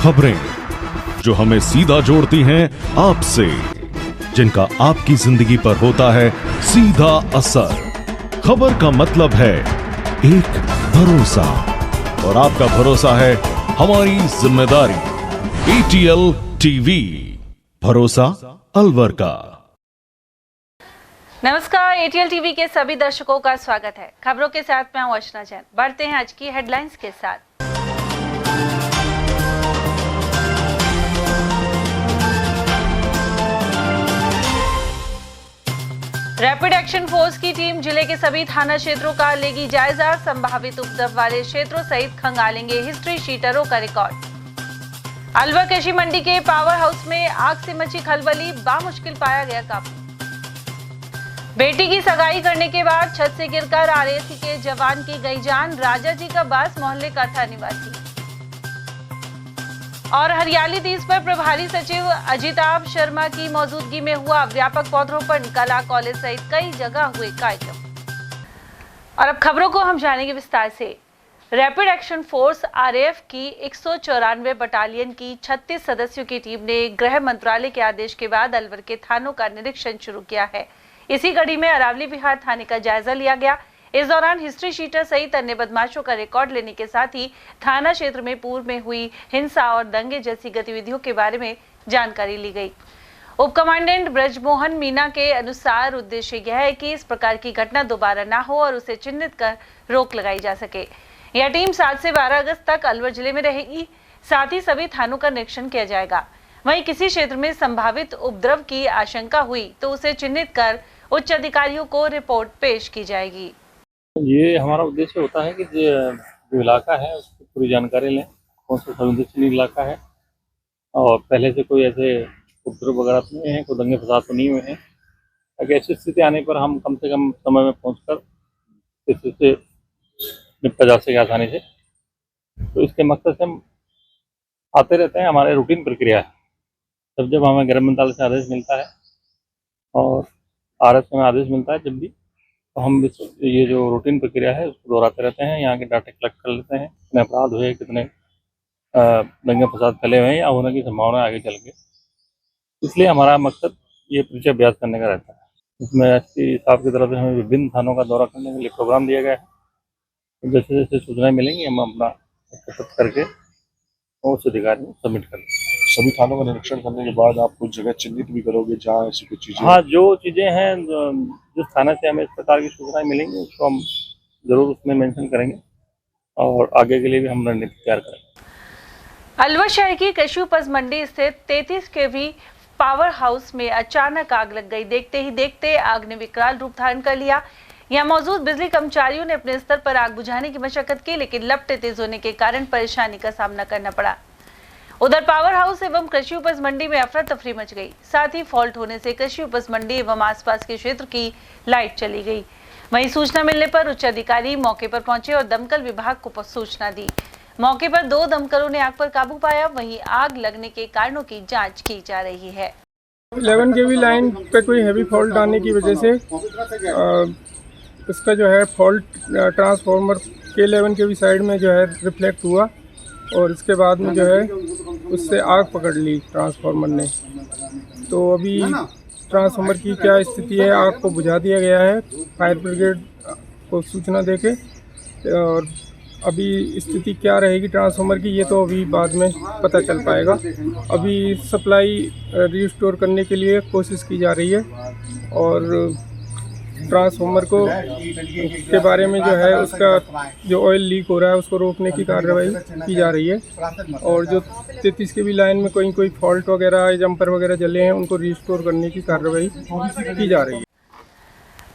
खबरें जो हमें सीधा जोड़ती हैं आपसे, जिनका आपकी जिंदगी पर होता है सीधा असर। खबर का मतलब है एक भरोसा, और आपका भरोसा है हमारी जिम्मेदारी। ATL टीवी, भरोसा अलवर का। नमस्कार, ATL टीवी के सभी दर्शकों का स्वागत है। खबरों के साथ मैं हूं अर्चना जैन। बढ़ते हैं आज की हेडलाइंस के साथ। रैपिड एक्शन फोर्स की टीम जिले के सभी थाना क्षेत्रों का लेगी जायजा। संभावित उपद्रव वाले क्षेत्रों सहित खंगालेंगे हिस्ट्री शीटरों का रिकॉर्ड। अलवर कृषि मंडी के पावर हाउस में आग से मची खलबली, बामुश्किल पाया गया काबू। बेटी की सगाई करने के बाद छत से गिरकर RAC के जवान की गई जान, राजा जी का बास मोहल्ले का था निवासी। और हरियाली तीज पर प्रभारी सचिव अजिताभ शर्मा की मौजूदगी में हुआ व्यापक पौधरोपण। कला कॉलेज सहित कई जगह हुए कार्यक्रम। और अब खबरों को हम जानेंगे विस्तार से। रैपिड एक्शन फोर्स RAF की 194 बटालियन की 36 सदस्यों की टीम ने गृह मंत्रालय के आदेश के बाद अलवर के थानों का निरीक्षण शुरू किया है। इसी कड़ी में अरावली विहार थाने का जायजा लिया गया। इस दौरान हिस्ट्री शीटर सहित अन्य बदमाशों का रिकॉर्ड लेने के साथ ही थाना क्षेत्र में पूर्व में हुई हिंसा और दंगे जैसी गतिविधियों के बारे में जानकारी ली गई। उप कमांडेंट ब्रजमोहन मीना के अनुसार उद्देश्य यह है कि इस प्रकार की घटना दोबारा ना हो और उसे चिन्हित कर रोक लगाई जा सके। यह टीम 7 से 12 अगस्त तक अलवर जिले में रहेगी। साथ ही सभी थानों का निरीक्षण किया जाएगा। वहीं किसी क्षेत्र में संभावित उपद्रव की आशंका हुई तो उसे चिन्हित कर उच्च अधिकारियों को रिपोर्ट पेश की जाएगी। ये हमारा उद्देश्य होता है कि जो इलाका है उसकी पूरी जानकारी लें, कौन सा संवेदनशील इलाका है और पहले से कोई ऐसे उपद्रव वगैरह तो नहीं है, कोई दंगे फसाद तो नहीं हुए हैं, ताकि ऐसी स्थिति आने पर हम कम से कम समय में पहुंचकर स्थिति से निपटा जा सके आसानी से। तो इसके मकसद से हम आते रहते हैं, हमारे रूटीन प्रक्रिया है। जब हमें गृह मंत्रालय से आदेश मिलता है और RF से आदेश मिलता है, जब भी तो हम ये जो रूटीन प्रक्रिया है उसको दोहराते रहते हैं। यहाँ के डाटा कलेक्ट कर लेते हैं, कितने अपराध हुए, कितने दंगे फसाद फैले हुए हैं या होने की संभावना आगे चल के। इसलिए हमारा मकसद ये परिचय अभ्यास करने का रहता है। इसमें SP साहब की तरफ से हमें विभिन्न थानों का दौरा करने के लिए प्रोग्राम दिया गया है। तो जैसे जैसे सूचनाएं मिलेंगी हम अपना एकत्रित करके उच्च अधिकारी में सबमिट कर देंगे। सभी थानों का निरीक्षण करने के बाद आप कुछ जगह चिन्हित भी करोगे जहाँ ऐसी कुछ चीजें? हाँ, जो चीज़ें हैं जिस थाने से हमें इस प्रकार की सूचनाएं मिलेंगी उसको हम जरूर उसमें मेंशन करेंगे और आगे के लिए भी हम रणनीति तैयार करेंगे। अलवर शहर की कृषि उपज मंडी स्थित 33 kV पावर हाउस में अचानक आग लग गई। देखते ही देखते आग ने विकराल रूप धारण कर लिया। यहाँ मौजूद बिजली कर्मचारियों ने अपने स्तर पर आग बुझाने की मशक्कत की, लेकिन लपटें तेज होने के कारण परेशानी का सामना करना पड़ा। उधर पावर हाउस एवं कृषि उपज मंडी में अफरा तफरी मच गई। साथ ही फॉल्ट होने से कृषि उपज मंडी एवं आसपास के क्षेत्र की लाइट चली गई। वहीं सूचना मिलने पर उच्च अधिकारी मौके पर पहुंचे और दमकल विभाग को सूचना दी। मौके पर 2 दमकलों ने आग पर काबू पाया। वहीं आग लगने के कारणों की जांच की जा रही है। 11 kV लाइन पे कोई हैवी फॉल्ट आने की वजह से उसका जो है फॉल्ट ट्रांसफार्मर के 11 kV साइड में जो है रिफ्लेक्ट हुआ और इसके बाद में जो है उससे आग पकड़ ली ट्रांसफार्मर ने। तो अभी ट्रांसफार्मर की क्या स्थिति है, आग को बुझा दिया गया है फायर ब्रिगेड को सूचना देके, और अभी स्थिति क्या रहेगी ट्रांसफार्मर की ये तो अभी बाद में पता चल पाएगा। अभी सप्लाई रिस्टोर करने के लिए कोशिश की जा रही है और ट्रांसफार्मर को के बारे में जो है उसका जो ऑयल लीक हो रहा है उसको रोकने की कार्रवाई की जा रही है। और जो 33 kV लाइन में कोई फॉल्ट वगैरह जंपर वगैरह जले हैं उनको रिस्टोर करने की कार्रवाई की जा रही है।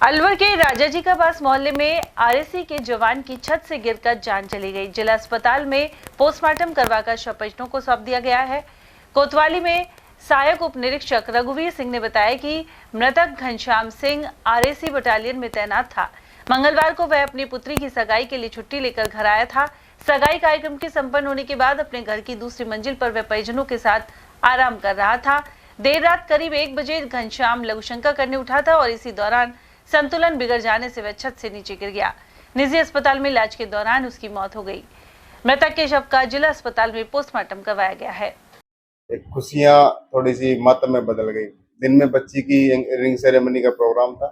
अलवर के राजा जी का बास मोहल्ले में RAC के जवान की छत से गिरकर जान चली गई। जिला अस्पताल में पोस्टमार्टम करवाकर शव परिजनों को सौंप दिया गया है। कोतवाली में सहायक उप निरीक्षक रघुवीर सिंह ने बताया कि मृतक घनश्याम सिंह RAC बटालियन में तैनात था। मंगलवार को वह अपनी पुत्री की सगाई के लिए छुट्टी लेकर घर आया था। सगाई कार्यक्रम के संपन्न होने के बाद अपने घर की दूसरी मंजिल पर वह परिजनों के साथ आराम कर रहा था। देर रात करीब 1 बजे घनश्याम लघुशंका करने उठा था और इसी दौरान संतुलन बिगड़ जाने से वह छत से नीचे गिर गया। निजी अस्पताल में इलाज के दौरान उसकी मौत हो गई। मृतक के शव का जिला अस्पताल में पोस्टमार्टम करवाया गया है। एक खुशियाँ थोड़ी सी मातम में बदल गई। दिन में बच्ची की रिंग सेरेमनी का प्रोग्राम था।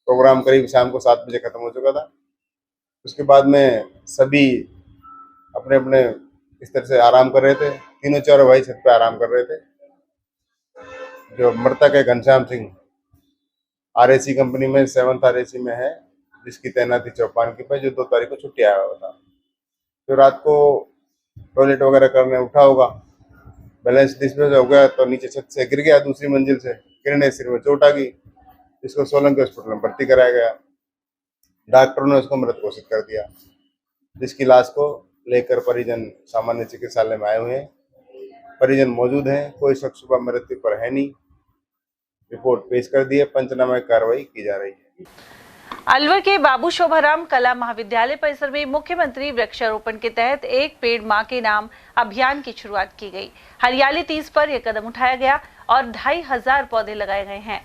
प्रोग्राम करीब शाम को 7 बजे खत्म हो चुका था। उसके बाद में सभी अपने अपने बिस्तर से आराम कर रहे थे। तीनों चारों भाई छत पे आराम कर रहे थे। जो मृतक है घनश्याम सिंह RAC कंपनी में 7th RAC में है, जिसकी तैनाती चौपानकी पे, जो 2 तारीख को छुट्टी आया हुआ था। जो रात को टॉयलेट वगैरह करने उठा होगा, बैलेंस डिस्प्लेस हो गया तो नीचे छत से गिर गया दूसरी मंजिल से। गिरने सिर में चोट आ गई, इसको सोलंकी हॉस्पिटल में भर्ती कराया गया। डॉक्टरों ने उसको मृत घोषित कर दिया, जिसकी लाश को लेकर परिजन सामान्य चिकित्सालय में आए हुए हैं। परिजन मौजूद हैं, कोई शक शुबा मृत्यु पर है नहीं। रिपोर्ट पेश कर दी है, पंचनामा की कार्रवाई की जा रही है। अलवर के बाबू शोभाराम कला महाविद्यालय परिसर में मुख्यमंत्री वृक्षारोपण के तहत एक पेड़ मां के नाम अभियान की शुरुआत की गई। हरियाली 30 पर यह कदम उठाया गया और 2500 पौधे लगाए गए हैं।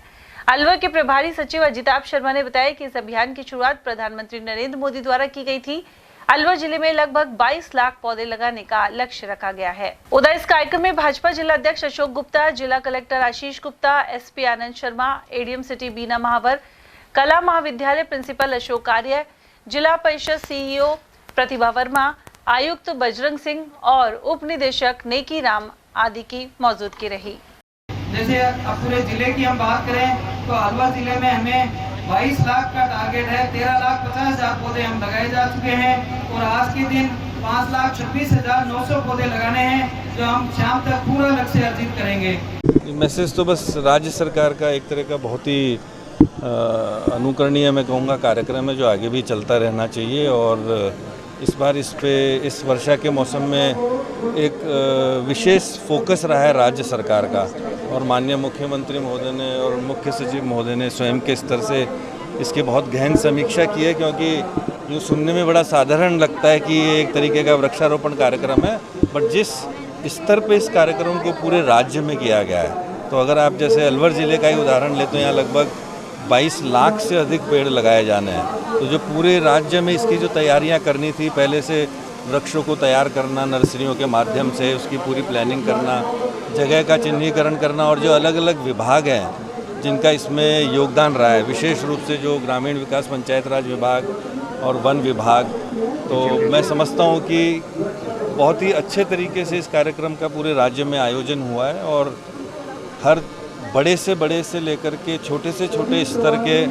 अलवर के प्रभारी सचिव अजिताभ शर्मा ने बताया कि इस अभियान की शुरुआत प्रधानमंत्री नरेंद्र मोदी द्वारा की गई थी। अलवर जिले में लगभग 22 लाख पौधे लगाने का लक्ष्य रखा गया है। उधर इस कार्यक्रम में भाजपा जिला अध्यक्ष अशोक गुप्ता, जिला collector Ashish Gupta, SP Anand Sharma, ADM city बीना महावर, कला महाविद्यालय प्रिंसिपल अशोक आर्य, जिला परिषद CEO प्रतिभा वर्मा, आयुक्त बजरंग सिंह और उप निदेशक नेकी राम आदि की मौजूदगी रही। जैसे अब पूरे जिले की हम बात करें तो अलवर जिले में हमें 22 लाख का टारगेट है। 13,50,000 पौधे हम लगाए जा चुके हैं और आज के दिन 5,26,900 पौधे लगाने हैं, जो हम शाम तक पूरा लक्ष्य अर्जित करेंगे। मैसेज तो बस राज्य सरकार का एक तरह का बहुत ही अनुकरणीय मैं कहूँगा कार्यक्रम है, जो आगे भी चलता रहना चाहिए। और इस बार इस वर्षा के मौसम में एक विशेष फोकस रहा है राज्य सरकार का, और माननीय मुख्यमंत्री महोदय ने और मुख्य सचिव महोदय ने स्वयं के स्तर से इसकी बहुत गहन समीक्षा की है। क्योंकि जो सुनने में बड़ा साधारण लगता है कि ये एक तरीके का वृक्षारोपण कार्यक्रम है, बट जिस स्तर पे इस कार्यक्रम को पूरे राज्य में किया गया है, तो अगर आप जैसे अलवर ज़िले का ही उदाहरण लेते हैं, यहाँ लगभग 22 लाख से अधिक पेड़ लगाए जाने हैं। तो जो पूरे राज्य में इसकी जो तैयारियां करनी थी, पहले से वृक्षों को तैयार करना नर्सरियों के माध्यम से, उसकी पूरी प्लानिंग करना, जगह का चिन्हीकरण करना, और जो अलग अलग विभाग हैं जिनका इसमें योगदान रहा है, विशेष रूप से जो ग्रामीण विकास पंचायत राज विभाग और वन विभाग, तो मैं समझता हूँ कि बहुत ही अच्छे तरीके से इस कार्यक्रम का पूरे राज्य में आयोजन हुआ है। और हर बड़े से लेकर के छोटे से छोटे स्तर के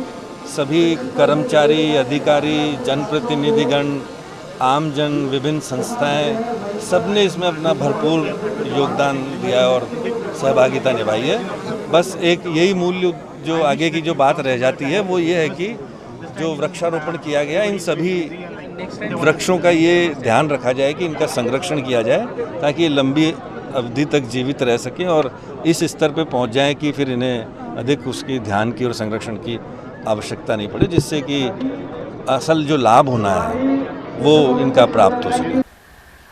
सभी कर्मचारी, अधिकारी, जनप्रतिनिधिगण, आमजन, विभिन्न संस्थाएं, सबने इसमें अपना भरपूर योगदान दिया और सहभागिता निभाई है। बस एक यही मूल्य जो आगे की जो बात रह जाती है वो ये है कि जो वृक्षारोपण किया गया, इन सभी वृक्षों का ये ध्यान रखा जाए कि इनका संरक्षण किया जाए, ताकि ये लंबी अवधि तक जीवित रह सकें और इस स्तर पे पहुंच जाएं कि फिर इन्हें अधिक उसकी ध्यान की और संरक्षण की आवश्यकता नहीं पड़े, जिससे कि असल जो लाभ होना है वो इनका प्राप्त हो सके।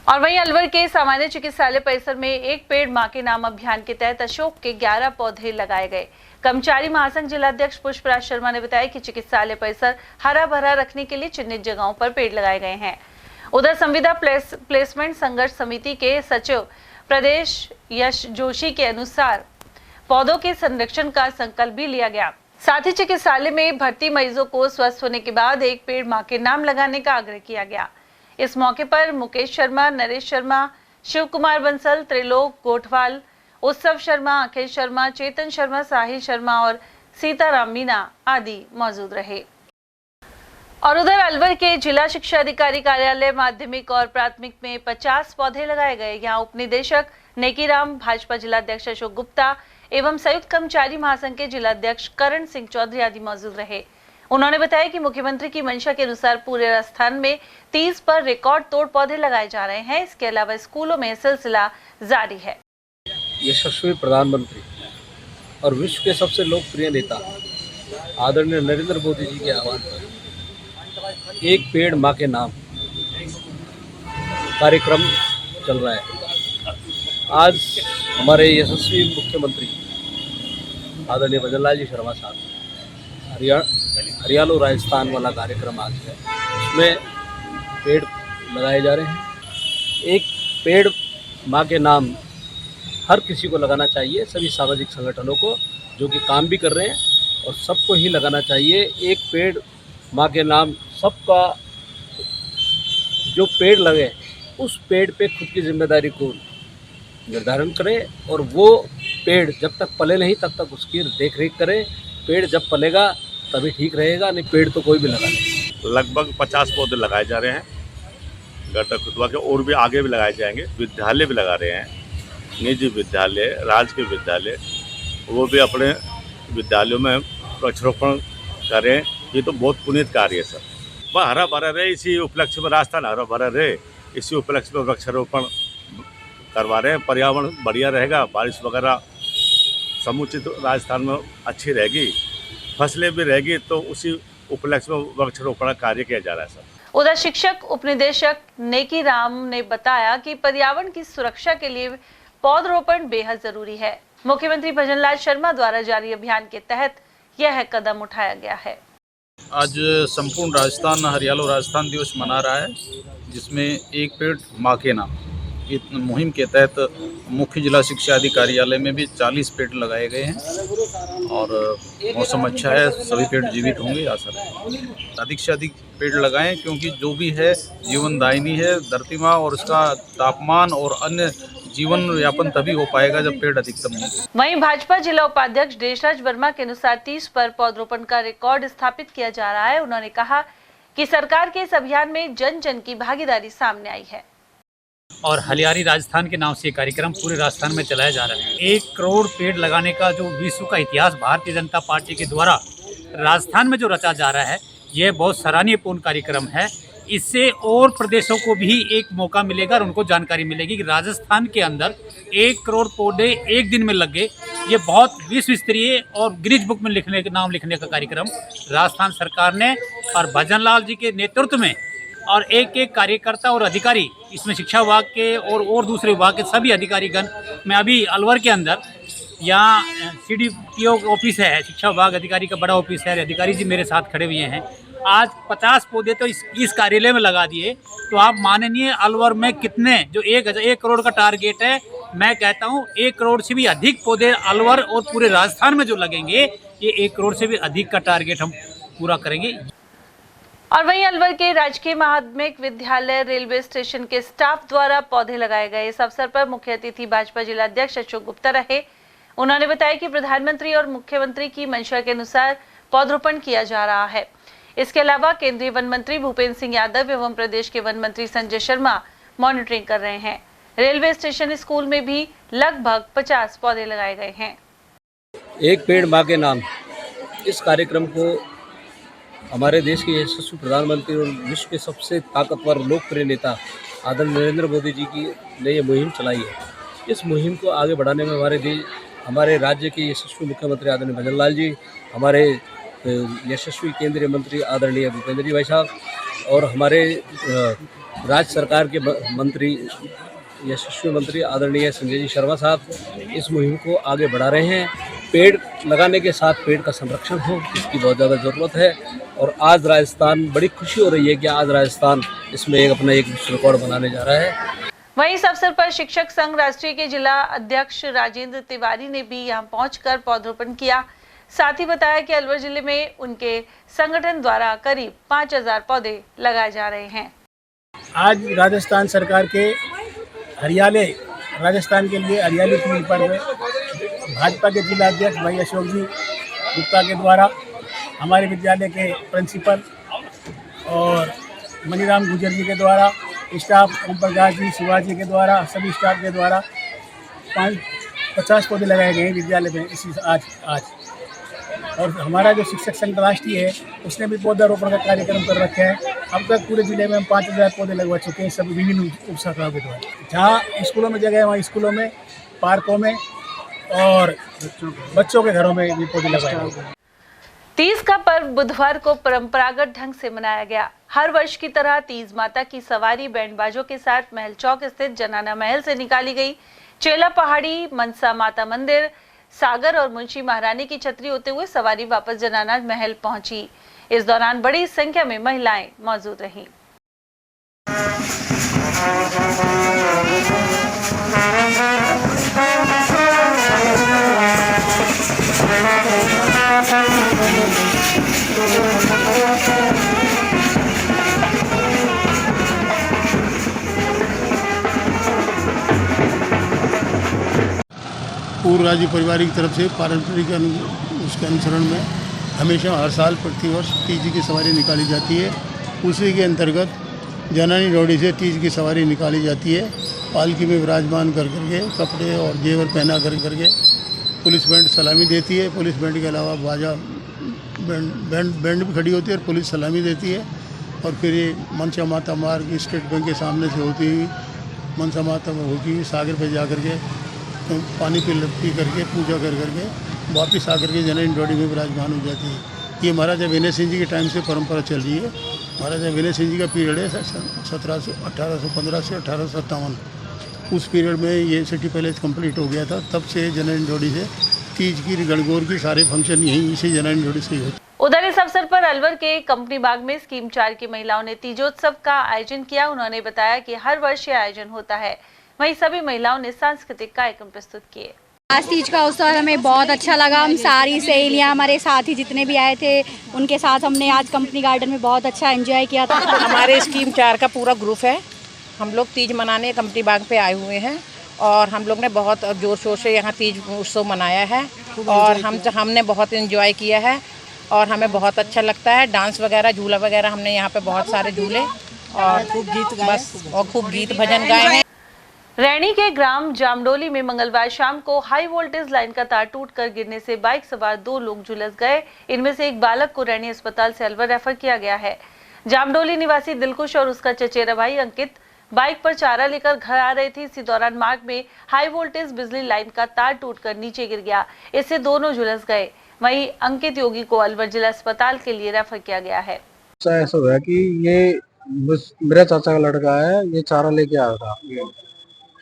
और वहीं अलवर के सामान्य चिकित्सालय परिसर में एक पेड़ मां के नाम अभियान के तहत अशोक के 11 पौधे लगाए गए। कर्मचारी महासंघ जिलाध्यक्ष पुष्पराज शर्मा ने बताया कि चिकित्सालय परिसर हरा भरा रखने के लिए चिन्हित जगहों पर पेड़ लगाए गए हैं। उधर संविदा प्लेसमेंट संघर्ष समिति के सचिव प्रदेश यश जोशी के अनुसार पौधों के संरक्षण का संकल्प भी लिया गया। साथ ही चिकित्सालय में भर्ती मरीजों को स्वस्थ होने के बाद एक पेड़ मां के नाम लगाने का आग्रह किया गया। इस मौके पर मुकेश शर्मा, नरेश शर्मा, शिव कुमार बंसल, त्रिलोक गोठवाल, उत्सव शर्मा, अखिल शर्मा, चेतन शर्मा, साहिल शर्मा और सीताराम मीना आदि मौजूद रहे। और उधर अलवर के जिला शिक्षा अधिकारी कार्यालय माध्यमिक और प्राथमिक में 50 पौधे लगाए गए। यहाँ उप निदेशक नेकीराम, भाजपा जिलाध्यक्ष अशोक गुप्ता एवं संयुक्त कर्मचारी महासंघ के जिलाध्यक्ष करण सिंह चौधरी आदि मौजूद रहे। उन्होंने बताया कि मुख्यमंत्री की मंशा के अनुसार पूरे राजस्थान में 30 पर रिकॉर्ड तोड़ पौधे लगाए जा रहे हैं। इसके अलावा स्कूलों में सिलसिला जारी है। यशस्वी प्रधानमंत्री और विश्व के सबसे लोकप्रिय नेता आदरणीय नरेंद्र मोदी जी के आह्वान पर एक पेड़ मां के नाम कार्यक्रम चल रहा है। आज हमारे यशस्वी मुख्यमंत्री आदरणीय भजनलाल जी शर्मा साहब हरियाणा राजस्थान वाला कार्यक्रम आज है, उसमें पेड़ लगाए जा रहे हैं। एक पेड़ माँ के नाम हर किसी को लगाना चाहिए, सभी सामाजिक संगठनों को जो कि काम भी कर रहे हैं, और सबको ही लगाना चाहिए। एक पेड़ माँ के नाम, सबका जो पेड़ लगे उस पेड़ पे खुद की जिम्मेदारी को निर्धारण करें, और वो पेड़ जब तक पले नहीं तब तक उसकी देख रेख करें। पेड़ जब पलेगा तभी ठीक रहेगा, नहीं पेड़ तो कोई भी लगा नहीं। लगभग 50 पौधे लगाए जा रहे हैं गड्ढा खुदवा के, और भी आगे भी लगाए जाएंगे। विद्यालय भी लगा रहे हैं, निजी विद्यालय, राजकीय विद्यालय, वो भी अपने विद्यालयों में वृक्षारोपण करें। ये तो बहुत पुनीत कार्य है सर। वह हरा भरा रहे, इसी उपलक्ष्य में राजस्थान हरा भरा रहे, इसी उपलक्ष्य में वृक्षारोपण करवा रहे हैं। पर्यावरण बढ़िया रहेगा, बारिश वगैरह समुचित राजस्थान में अच्छी रहेगी, फसलें भी रहेगी, तो उसी उपलक्ष्य में वृक्षारोपण कार्य किया जा रहा है सर। उधर शिक्षक उपनिदेशक नेकी राम ने बताया कि पर्यावरण की सुरक्षा के लिए पौधरोपण बेहद जरूरी है। मुख्यमंत्री भजनलाल शर्मा द्वारा जारी अभियान के तहत यह कदम उठाया गया है। आज संपूर्ण राजस्थान हरियालो राजस्थान दिवस मना रहा है, जिसमें एक पेड़ माँ के नाम इस मुहिम के तहत मुख्य जिला शिक्षा अधिकारियालय में भी 40 पेड़ लगाए गए हैं, और मौसम अच्छा है, सभी पेड़ जीवित होंगे आशा है। अधिक से अधिक पेड़ लगाएं, क्योंकि जो भी है जीवनदायिनी है धरती माँ, और उसका तापमान और अन्य जीवन यापन तभी हो पाएगा जब पेड़ अधिकतम होंगे। वहीं भाजपा जिला उपाध्यक्ष देशराज वर्मा के अनुसार 30 पर पौधरोपण का रिकॉर्ड स्थापित किया जा रहा है। उन्होंने कहा कि सरकार के इस अभियान में जन जन की भागीदारी सामने आई है और हलियारी राजस्थान के नाम से कार्यक्रम पूरे राजस्थान में चलाया जा रहा है। 1 करोड़ पेड़ लगाने का जो विश्व का इतिहास भारतीय जनता पार्टी के द्वारा राजस्थान में जो रचा जा रहा है, यह बहुत सराहनीय पूर्ण कार्यक्रम है। इससे और प्रदेशों को भी एक मौका मिलेगा और उनको जानकारी मिलेगी कि राजस्थान के अंदर 1 करोड़ पौधे एक दिन में लग गए। ये बहुत विश्व स्तरीय और गिनीज बुक में नाम लिखने का कार्यक्रम राजस्थान सरकार ने और भजनलाल जी के नेतृत्व में, और एक एक कार्यकर्ता और अधिकारी इसमें शिक्षा विभाग के और दूसरे विभाग के सभी अधिकारीगण। मैं अभी अलवर के अंदर यहाँ CDPO ऑफिस है, शिक्षा विभाग अधिकारी का बड़ा ऑफिस है, अधिकारी जी मेरे साथ खड़े हुए हैं। आज 50 पौधे तो इस कार्यालय में लगा दिए, तो आप माननीय अलवर में कितने जो 1 करोड़ का टारगेट है, मैं कहता हूँ 1 करोड़ से भी अधिक पौधे अलवर और पूरे राजस्थान में जो लगेंगे, ये 1 करोड़ से भी अधिक का टारगेट हम पूरा करेंगे। और वहीं अलवर के राजकीय माध्यमिक विद्यालय रेलवे स्टेशन के स्टाफ द्वारा पौधे लगाए गए। इस अवसर पर मुख्य अतिथि भाजपा जिला अध्यक्ष अशोक गुप्ता रहे। उन्होंने बताया कि प्रधानमंत्री और मुख्यमंत्री की मंशा के अनुसार पौधरोपण किया जा रहा है। इसके अलावा केंद्रीय वन मंत्री भूपेंद्र सिंह यादव एवं प्रदेश के वन मंत्री संजय शर्मा मॉनिटरिंग कर रहे हैं। रेलवे स्टेशन स्कूल में भी लगभग 50 पौधे लगाए गए हैं। एक पेड़ माँ के नाम, इस कार्यक्रम को हमारे देश के यशस्वी प्रधानमंत्री और विश्व के सबसे ताकतवर लोकप्रिय नेता आदरणीय नरेंद्र मोदी जी की ने ये मुहिम चलाई है। इस मुहिम को आगे बढ़ाने में हमारे राज्य के यशस्वी मुख्यमंत्री आदरणीय भजनलाल जी, हमारे यशस्वी केंद्रीय मंत्री आदरणीय भूपेंद्र जी भाई साहब, और हमारे राज्य सरकार के मंत्री यशस्वी मंत्री आदरणीय संजय जी शर्मा साहब इस मुहिम को आगे बढ़ा रहे हैं। पेड़ लगाने के साथ पेड़ का संरक्षण हो, इसकी बहुत ज़्यादा ज़रूरत है। और आज राजस्थान, बड़ी खुशी हो रही है कि आज राजस्थान इसमें अपना एक विश्व रिकॉर्ड बनाने जा रहा है। वहीं इस अवसर पर शिक्षक संघ राष्ट्रीय के जिला अध्यक्ष राजेंद्र तिवारी ने भी यहां पहुंचकर पौधरोपण किया। साथ ही बताया कि अलवर जिले में उनके संगठन द्वारा करीब 5000 पौधे लगाए जा रहे हैं। आज राजस्थान सरकार के हरियाले राजस्थान के लिए हरियाली पीढ़ी पर भाजपा के जिला अध्यक्ष भाई अशोक जी गुप्ता के द्वारा हमारे विद्यालय के प्रिंसिपल और मनीराम गुजर जी के द्वारा, स्टाफ ओम प्रकाश जी, शिवाजी के द्वारा, सभी स्टाफ के द्वारा 50 पौधे लगाए गए हैं विद्यालय में इसी आज। और हमारा जो शिक्षक संघ राष्ट्रीय है उसने भी पौधारोपण का कार्यक्रम कर रखा है। अब तक पूरे जिले में हम 5000 पौधे लगवा चुके हैं सभी विभिन्न उप शाखाओं के द्वारा। जहाँ स्कूलों में जगह है वहाँ स्कूलों में, पार्कों में और बच्चों के घरों में भी पौधे लगाए गए। तीज का पर्व बुधवार को परंपरागत ढंग से मनाया गया। हर वर्ष की तरह तीज माता की सवारी बैंड बाजों के साथ महल चौक स्थित जनाना महल से निकाली गई। चेला पहाड़ी, मनसा माता मंदिर, सागर और मुंशी महारानी की छतरी होते हुए सवारी वापस जनाना महल पहुंची। इस दौरान बड़ी संख्या में महिलाएं मौजूद रहीं। पूर्व राज्य परिवार की तरफ से पारंपरिक उसके अनुसरण में हमेशा हर साल प्रतिवर्ष तीज की सवारी निकाली जाती है। उसी के अंतर्गत जननी डोड़ी से तीज की सवारी निकाली जाती है। पालकी में विराजमान कर करके कपड़े और जेवर पहना कर करके पुलिस बैंड सलामी देती है। पुलिस बैंड के अलावा बाजा बैंड भी खड़ी होती है और पुलिस सलामी देती है। और फिर ये मनसा माता मार्ग स्टेट बैंक के सामने से होती हुई मनसा माता में होती हुई सागर पे जा कर के पानी पी करके पूजा कर करके वापस आकर के जननी डोड़ी में विराजमान हो जाती है। ये महाराजा विनय सिंह जी के टाइम से परंपरा चल रही है। महाराजा विनय सिंह जी का पीरियड है 1815 से 1857। उस पीरियड में ये सिटी पैलेस कंप्लीट हो गया था। तब से जननी डोड़ी से तीज की गणगौर की सारे फंक्शन यहीं इसी जननी डोड़ी से ही होते। उधर इस अवसर पर अलवर के कंपनी बाग में स्कीम 4 की महिलाओं ने तीजोत्सव का आयोजन किया। उन्होंने बताया कि हर वर्ष ये आयोजन होता है। वहीं सभी महिलाओं ने सांस्कृतिक कार्यक्रम प्रस्तुत किए। आज तीज का अवसर हमें बहुत अच्छा लगा। हम सारी सहेलियां, हमारे साथी जितने भी आए थे, उनके साथ हमने आज कंपनी गार्डन में बहुत अच्छा एंजॉय किया था। हमारे स्कीम 4 का पूरा ग्रुप है। हम लोग तीज मनाने कंपनी बाग पे आए हुए हैं और हम लोग ने बहुत जोर शोर से यहाँ तीज उत्सव मनाया है और हमने बहुत एंजॉय किया है और हमें बहुत अच्छा लगता है। डांस वगैरह, झूला वगैरह हमने यहाँ पे बहुत सारे झूले और खूब गीत भजन गाए हैं। रैणी के ग्राम जामडोली में मंगलवार शाम को हाई वोल्टेज लाइन का तार टूटकर गिरने से बाइक सवार 2 लोग झुलस गए। इनमें से एक बालक को रैणी अस्पताल से अलवर रेफर किया गया है। जामडोली निवासी दिलकुश और उसका चचेरा भाई अंकित बाइक पर चारा लेकर घर आ रहे थे। इसी दौरान मार्ग में हाई वोल्टेज बिजली लाइन का तार टूटकर नीचे गिर गया। इससे दोनों झुलस गए। वहीं अंकित योगी को अलवर जिला अस्पताल के लिए रेफर किया गया है। ऐसा हुआ कि ये मेरा चाचा का लड़का है, ये चारा लेके आया था।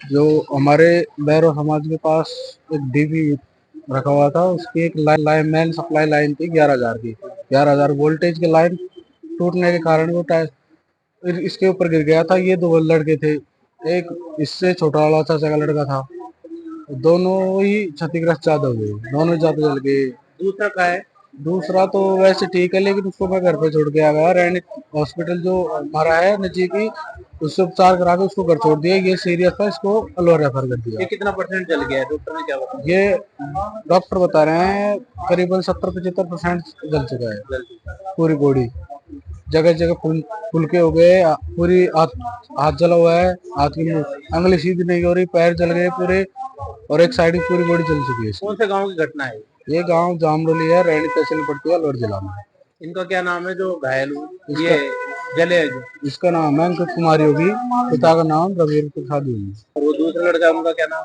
जो हमारे बैरो समाज के पास एक डीपी रखा हुआ था, उसकी एक मेन सप्लाई लाइन थी 11,000 की। 11,000 वोल्टेज की लाइन टूटने के कारण वो टायर इसके ऊपर गिर गया था। ये 2 लड़के थे, एक इससे छोटा वाला चाचा का लड़का था। दोनों ही क्षतिग्रस्त ज्यादा हुए, दोनों ज्यादा जल गए। दूसरा का है, दूसरा तो वैसे ठीक है, लेकिन उसको मैं घर पे छोड़ के आ गया। रैणी हॉस्पिटल जो हमारा है नजदीकी, उससे उपचार करा के उसको घर छोड़ दिया। ये सीरियस था, इसको अलवर रेफर कर दिया। ये कितना % जल गया है, डॉक्टर ने क्या बताया? ये डॉक्टर बता रहे हैं करीबन 70-75% जल चुका है। पूरी बॉडी जगह जगह फुलके हो गए, पूरी हाथ जला हुआ है, हाथ की अंगली सीधी नहीं हो रही, पैर जल गए पूरे और एक साइड की पूरी बॉडी जल चुकी है। कौन से गाँव की घटना है? ये गांव जामडोली है, रैणी तहसील पड़ती है, अलवर जिला में। इनका क्या नाम है जो घायल हुए? ये जले? इसका नाम है अंकित कुमार योगी, पिता का नाम रविंद्र प्रसाद योगी। और वो दूसरा लड़का, उनका क्या नाम?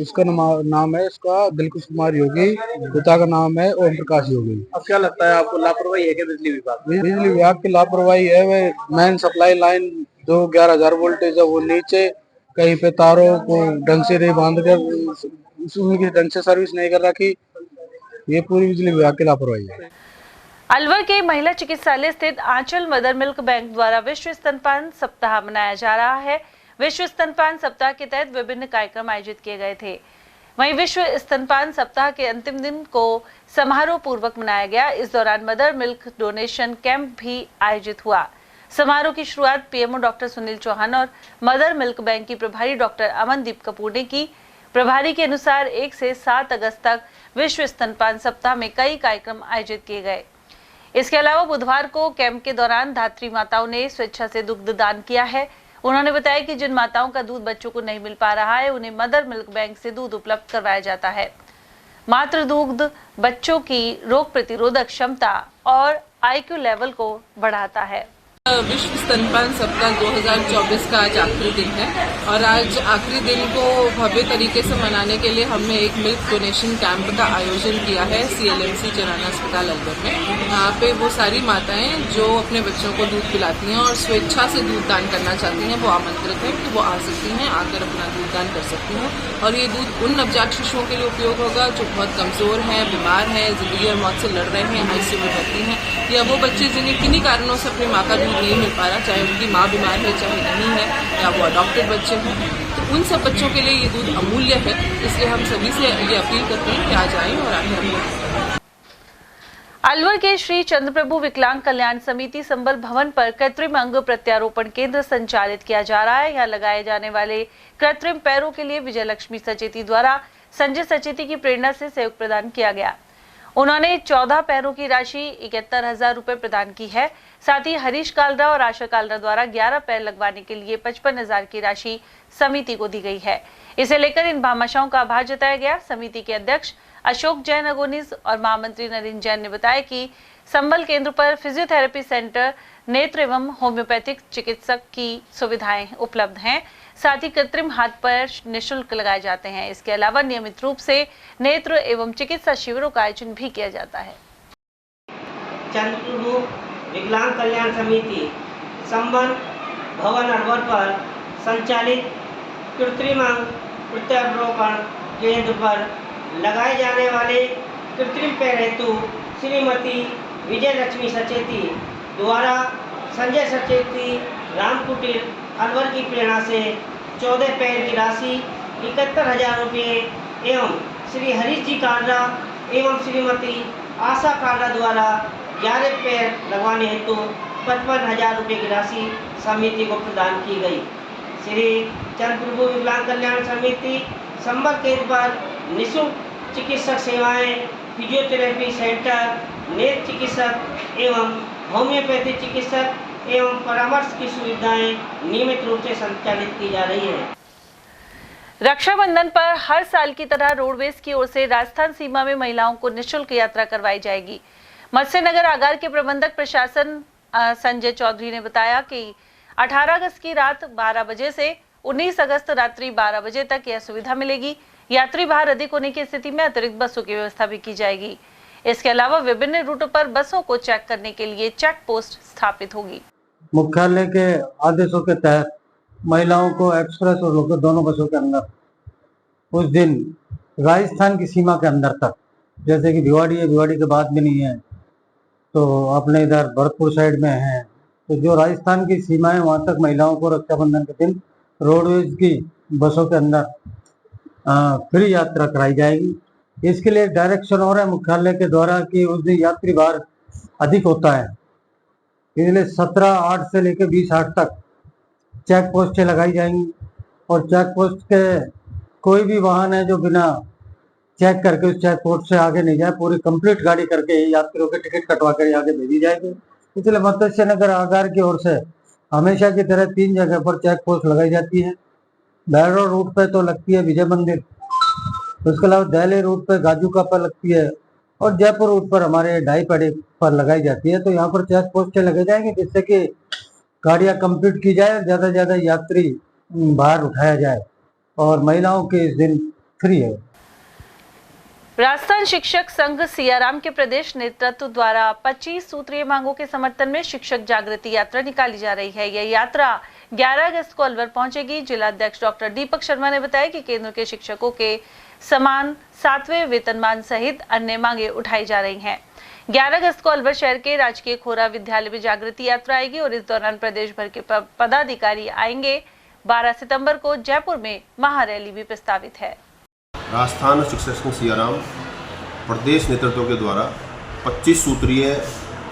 उसका नाम है इसका दिलकुश कुमार योगी, पिता का नाम है ओम प्रकाश योगी। अब क्या लगता है आपको, लापरवाही है क्या बिजली विभाग? बिजली विभाग की लापरवाही है। वह मेन सप्लाई लाइन जो 11,000 वोल्टेज है वो नीचे कहीं पे तारों को ढंग से नहीं बांध कर उनकी ढंग से सर्विस नहीं कर रखी। ये पूरी बिजली विभाग की लापरवाही है। अलवर के महिला चिकित्सालय स्थित आंचल मदर मिल्क बैंक द्वारा विश्व स्तनपान सप्ताह मनाया जा रहा है। विश्व स्तनपान सप्ताह के तहत विभिन्न कार्यक्रम आयोजित किए गए थे। वहीं विश्व स्तनपान सप्ताह के अंतिम दिन को समारोह पूर्वक मनाया गया। इस दौरान मदर मिल्क डोनेशन कैंप भी आयोजित हुआ। समारोह की शुरुआत पीएमओ डॉक्टर सुनील चौहान और मदर मिल्क बैंक की प्रभारी डॉक्टर अमनदीप कपूर ने की। प्रभारी के अनुसार 1 से 7 अगस्त तक विश्व स्तनपान सप्ताह में कई कार्यक्रम आयोजित किए गए। इसके अलावा बुधवार को कैंप के दौरान धात्री माताओं ने स्वेच्छा से दुग्ध दान किया है। उन्होंने बताया कि जिन माताओं का दूध बच्चों को नहीं मिल पा रहा है, उन्हें मदर मिल्क बैंक से दूध उपलब्ध करवाया जाता है। मातृ दुग्ध बच्चों की रोग प्रतिरोधक क्षमता और IQ लेवल को बढ़ाता है। विश्व स्तनपान सप्ताह 2024 का आज आखिरी दिन है और आज आखिरी दिन को भव्य तरीके से मनाने के लिए हमने एक मिल्क डोनेशन कैंप का आयोजन किया है CLMC चराना अस्पताल अलवर में। यहाँ पे वो सारी माताएं जो अपने बच्चों को दूध पिलाती हैं और स्वेच्छा से दूध दान करना चाहती हैं, वो आमंत्रित हैं कि वो आ सकती हैं, आकर अपना दूध दान कर सकती हैं। और ये दूध उन नवजात शिशुओं के लिए उपयोग होगा जो बहुत कमजोर हैं, बीमार हैं, जिंदगी और मौत से लड़ रहे हैं, ICU में भर्ती हैं, या वो बच्चे जिन्हें किन्हीं कारणों से अपनी माँ का दूध नहीं मिल पा रहा, चाहे उनकी माँ बीमार है, चाहे नहीं है, या वो अडॉप्टेड बच्चे हैं। तो उन सब बच्चों के लिए ये दूध अमूल्य है। इसलिए हम सभी से ये अपील करते हैं कि आ जाएं और आगे अपना अलवर के श्री चंद्रप्रभु विकलांग कल्याण समिति संबल भवन पर कृत्रिम अंग प्रत्यारोपण केंद्र संचालित किया जा रहा है। यहाँ लगाए जाने वाले कृत्रिम पैरों के लिए विजय लक्ष्मी सचेती द्वारा संजय सचेती की प्रेरणा से सहयोग प्रदान किया गया। उन्होंने 14 पैरों की राशि 71,000 रुपए प्रदान की है। साथ ही हरीश कालरा और आशा कालरा द्वारा 11 पैर लगवाने के लिए 55,000 की राशि समिति को दी गई है। इसे लेकर इन भामाशाहों का आभार जताया गया। समिति के अध्यक्ष अशोक जैन अगोनीस और महामंत्री नरेंद्र जैन ने बताया कि संबल केंद्र पर फिजियोथेरेपी सेंटर, नेत्र एवं होम्योपैथिक चिकित्सक की सुविधाएं उपलब्ध हैं। साथ ही कृत्रिम हाथ पैर निःशुल्क लगाए जाते हैं। इसके अलावा नियमित रूप से नेत्र एवं चिकित्सा शिविरों का आयोजन भी किया जाता है। चंद्रप्रभु विकलांग कल्याण समिति संबल भवन अलवर पर संचालित कृत्रिम अंग प्रत्यारोपण केंद्र पर लगाए जाने वाले कृत्रिम पैर हेतु श्रीमती विजय लक्ष्मी सचेती द्वारा संजय सचेती राम कुटीर अलवर की प्रेरणा से 14 पैर की राशि 71,000 रुपये एवं श्री हरीश जी कालरा एवं श्रीमती आशा कालरा द्वारा 11 पैर लगवाने हेतु 55,000 रुपये की राशि समिति को प्रदान की गई। श्री चंद्रप्रभु विकलांग कल्याण समिति संबल केंद्र पर निःशुल्क चिकित्सक सेवाएं, फिजियोथेरेपी सेंटर, नेत्र चिकित्सक एवं होम्योपैथी चिकित्सक एवं परामर्श की सुविधाएं नियमित रूप से संचालित की जा रही है। रक्षाबंधन पर हर साल की तरह रोडवेज की ओर से राजस्थान सीमा में महिलाओं को निःशुल्क यात्रा करवाई जाएगी। मत्स्यनगर आगार के प्रबंधक प्रशासन संजय चौधरी ने बताया कि 18 अगस्त की रात 12 बजे से 19 अगस्त रात्रि 12 बजे तक यह सुविधा मिलेगी। यात्री भार अधिक होने की स्थिति में अतिरिक्त बसों की व्यवस्था भी की जाएगी। इसके अलावा विभिन्न रूटों पर बसों को चेक करने के लिए चेक पोस्ट स्थापित होगी। मुख्यालय के आदेशों के तहत महिलाओं को एक्सप्रेस और लोकल दोनों बसों के अंदर उस दिन राजस्थान की सीमा के अंदर तक, जैसे कि भिवाड़ी है, भिवाड़ी के बाद भी नहीं है तो अपने इधर भरतपुर साइड में है, तो जो राजस्थान की सीमा है वहाँ तक महिलाओं को रक्षाबंधन के दिन रोडवेज की बसों के अंदर फ्री यात्रा कराई जाएगी। इसके लिए डायरेक्शन हो रहा है मुख्यालय के द्वारा कि उस दिन यात्री भार अधिक होता है, इसलिए 17/8 से लेकर 20/8 तक चेक पोस्टें लगाई जाएंगी और चेक पोस्ट के कोई भी वाहन है जो बिना चेक करके उस चेक पोस्ट से आगे नहीं जाए, पूरी कंप्लीट गाड़ी करके यात्रियों के टिकट कटवा कर आगे भेजी जाएगी। इसलिए मत्स्यनगर आगार की ओर से हमेशा की तरह 3 जगह पर चेक पोस्ट लगाई जाती है। बैरोड रूट पे तो लगती है विजय मंदिर, उसके अलावा दिल्ली रूट पे गाजूका पर लगती है और जयपुर रूट पर हमारे ढाई पड़े पर लगाई जाती है। तो यहाँ पर चेक पोस्टें लगे जाएंगे जिससे कि गाड़ियाँ कंप्लीट की जाए, ज़्यादा से ज़्यादा यात्री बाहर उठाया जाए और महिलाओं के इस दिन फ्री है। राजस्थान शिक्षक संघ सियाराम के प्रदेश नेतृत्व द्वारा 25 सूत्रीय मांगों के समर्थन में शिक्षक जागृति यात्रा निकाली जा रही है। यह यात्रा 11 अगस्त को अलवर पहुंचेगी। जिला अध्यक्ष डॉक्टर दीपक शर्मा ने बताया कि केंद्र के शिक्षकों के समान 7वें वेतनमान सहित अन्य मांगे उठाई जा रही हैं। 11 अगस्त को अलवर शहर के राजकीय खोरा विद्यालय में जागृति यात्रा आएगी और इस दौरान प्रदेश भर के पदाधिकारी आएंगे। 12 सितंबर को जयपुर में महारैली भी प्रस्तावित है। राजस्थान शिक्षक संघ सियाराम प्रदेश नेतृत्व के द्वारा 25 सूत्रीय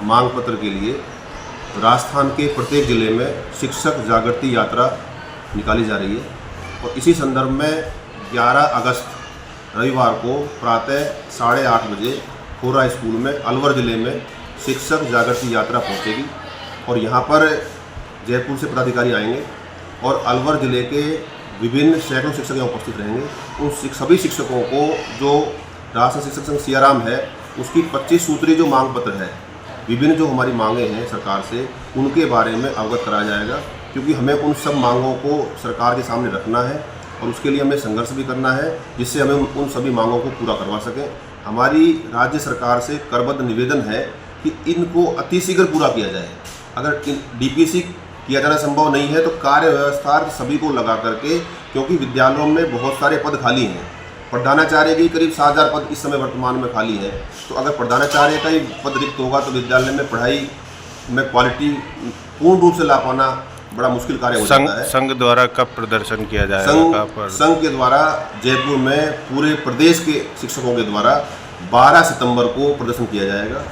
मांग पत्र के लिए राजस्थान के प्रत्येक जिले में शिक्षक जागृति यात्रा निकाली जा रही है और इसी संदर्भ में 11 अगस्त रविवार को प्रातः 8:30 बजे खोरा स्कूल में अलवर जिले में शिक्षक जागृति यात्रा पहुंचेगी और यहाँ पर जयपुर से पदाधिकारी आएंगे और अलवर जिले के विभिन्न सैकड़ों शिक्षक यहाँ उपस्थित रहेंगे। उन सभी शिक्षकों को जो राजस्थान शिक्षक संघ सियाराम है उसकी 25 सूत्रीय जो मांग पत्र है, विभिन्न जो हमारी मांगे हैं सरकार से, उनके बारे में अवगत कराया जाएगा, क्योंकि हमें उन सब मांगों को सरकार के सामने रखना है और उसके लिए हमें संघर्ष भी करना है जिससे हमें उन सभी मांगों को पूरा करवा सकें। हमारी राज्य सरकार से करबद्ध निवेदन है कि इनको अतिशीघ्र पूरा किया जाए। अगर डीपीसी किया जाना संभव नहीं है तो कार्य व्यवस्था सभी को लगा करके, क्योंकि विद्यालयों में बहुत सारे पद खाली हैं, प्रधानाचार्य की करीब 7,000 पद इस समय वर्तमान में खाली है, तो अगर प्रधानाचार्य का ही पद रिक्त होगा तो विद्यालय में पढ़ाई में क्वालिटी पूर्ण रूप से ला पाना बड़ा मुश्किल कार्य हो जाता है। संघ द्वारा कब प्रदर्शन किया जाएगा? संघ के द्वारा जयपुर में पूरे प्रदेश के शिक्षकों के द्वारा 12 सितंबर को प्रदर्शन किया जाएगा।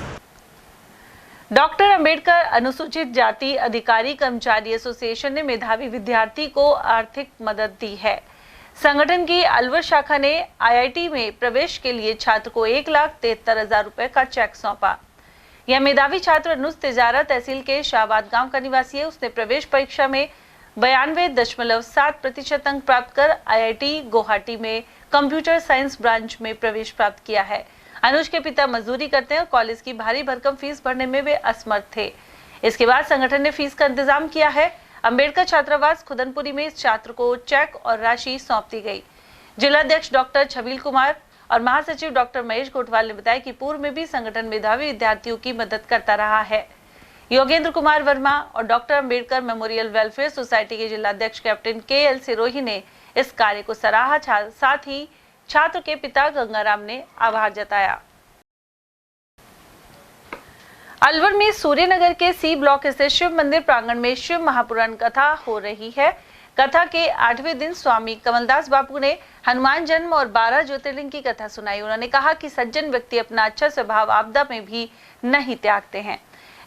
डॉक्टर अंबेडकर अनुसूचित जाति अधिकारी कर्मचारी एसोसिएशन ने मेधावी विद्यार्थी को आर्थिक मदद दी है। संगठन की अलवर शाखा ने आईआईटी में प्रवेश के लिए छात्र को 1,73,000 रुपए का चेक सौंपा। यह मेधावी छात्र अनुज तिजारा तहसील के शाहबाद गांव का निवासी है। उसने प्रवेश परीक्षा में 92.7% अंक प्राप्त कर आईआईटी गुवाहाटी में कंप्यूटर साइंस ब्रांच में प्रवेश प्राप्त किया है। अनुज के पिता मजदूरी करते हैं और कॉलेज की भारी भरकम फीस भरने में वे असमर्थ थे। इसके बाद संगठन ने फीस का इंतजाम किया है। अंबेडकर छात्रावास खुदनपुरी में इस छात्र को चेक और राशि सौंप दी गई। जिलाध्यक्ष डॉक्टर छबील कुमार और महासचिव डॉक्टर महेश गोटवाल ने बताया कि पूर्व में भी संगठन मेधावी विद्यार्थियों की मदद करता रहा है। योगेंद्र कुमार वर्मा और doctor Ambedkar memorial welfare society के जिलाध्यक्ष कैप्टन KL सिरोही ने इस कार्य को सराहा। साथ ही छात्र के पिता गंगाराम ने आभार जताया। अलवर में सूर्यनगर के C ब्लॉक स्थित शिव मंदिर प्रांगण में शिव महापुराण कथा हो रही है। कथा के 8वें दिन स्वामी कमलदास बापू ने हनुमान जन्म और 12 ज्योतिर्लिंग की कथा सुनाई। उन्होंने कहा कि सज्जन व्यक्ति अपना अच्छा स्वभाव आपदा में भी नहीं त्यागते हैं।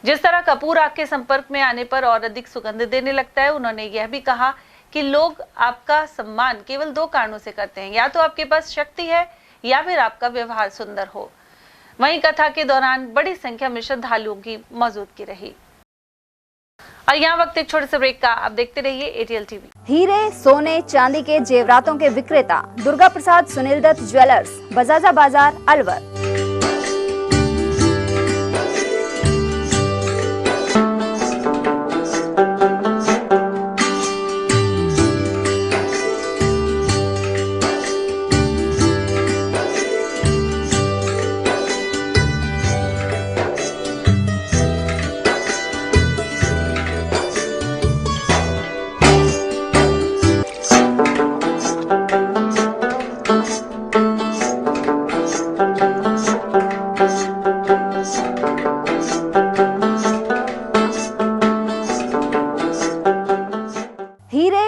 जिस तरह कपूर आग के संपर्क में आने पर और अधिक सुगंध देने लगता है। उन्होंने यह भी कहा कि लोग आपका सम्मान केवल 2 कारणों से करते हैं, या तो आपके पास शक्ति है या फिर आपका व्यवहार सुंदर हो। वहीं कथा के दौरान बड़ी संख्या में श्रद्धालुओं की मौजूदगी रही। और यहाँ वक्त एक छोटे से ब्रेक का, आप देखते रहिए ATL TV। हीरे, सोने, चांदी के जेवरातों के विक्रेता दुर्गा प्रसाद सुनील दत्त ज्वेलर्स, बजाजा बाजार, अलवर।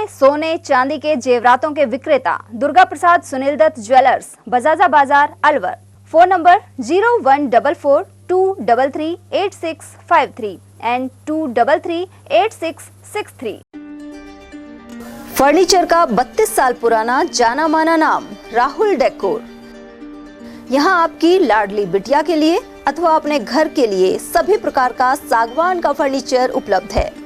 सोने चांदी के जेवरातों के विक्रेता दुर्गा प्रसाद सुनील दत्त ज्वेलर्स, बजाजा बाजार, Alwar. Phone number 0144233863 and 2338663। Furniture का 32 साल पुराना जाना माना नाम राहुल डेकोर। यहाँ आपकी लाडली बिटिया के लिए अथवा अपने घर के लिए सभी प्रकार का सागवान का फर्नीचर उपलब्ध है।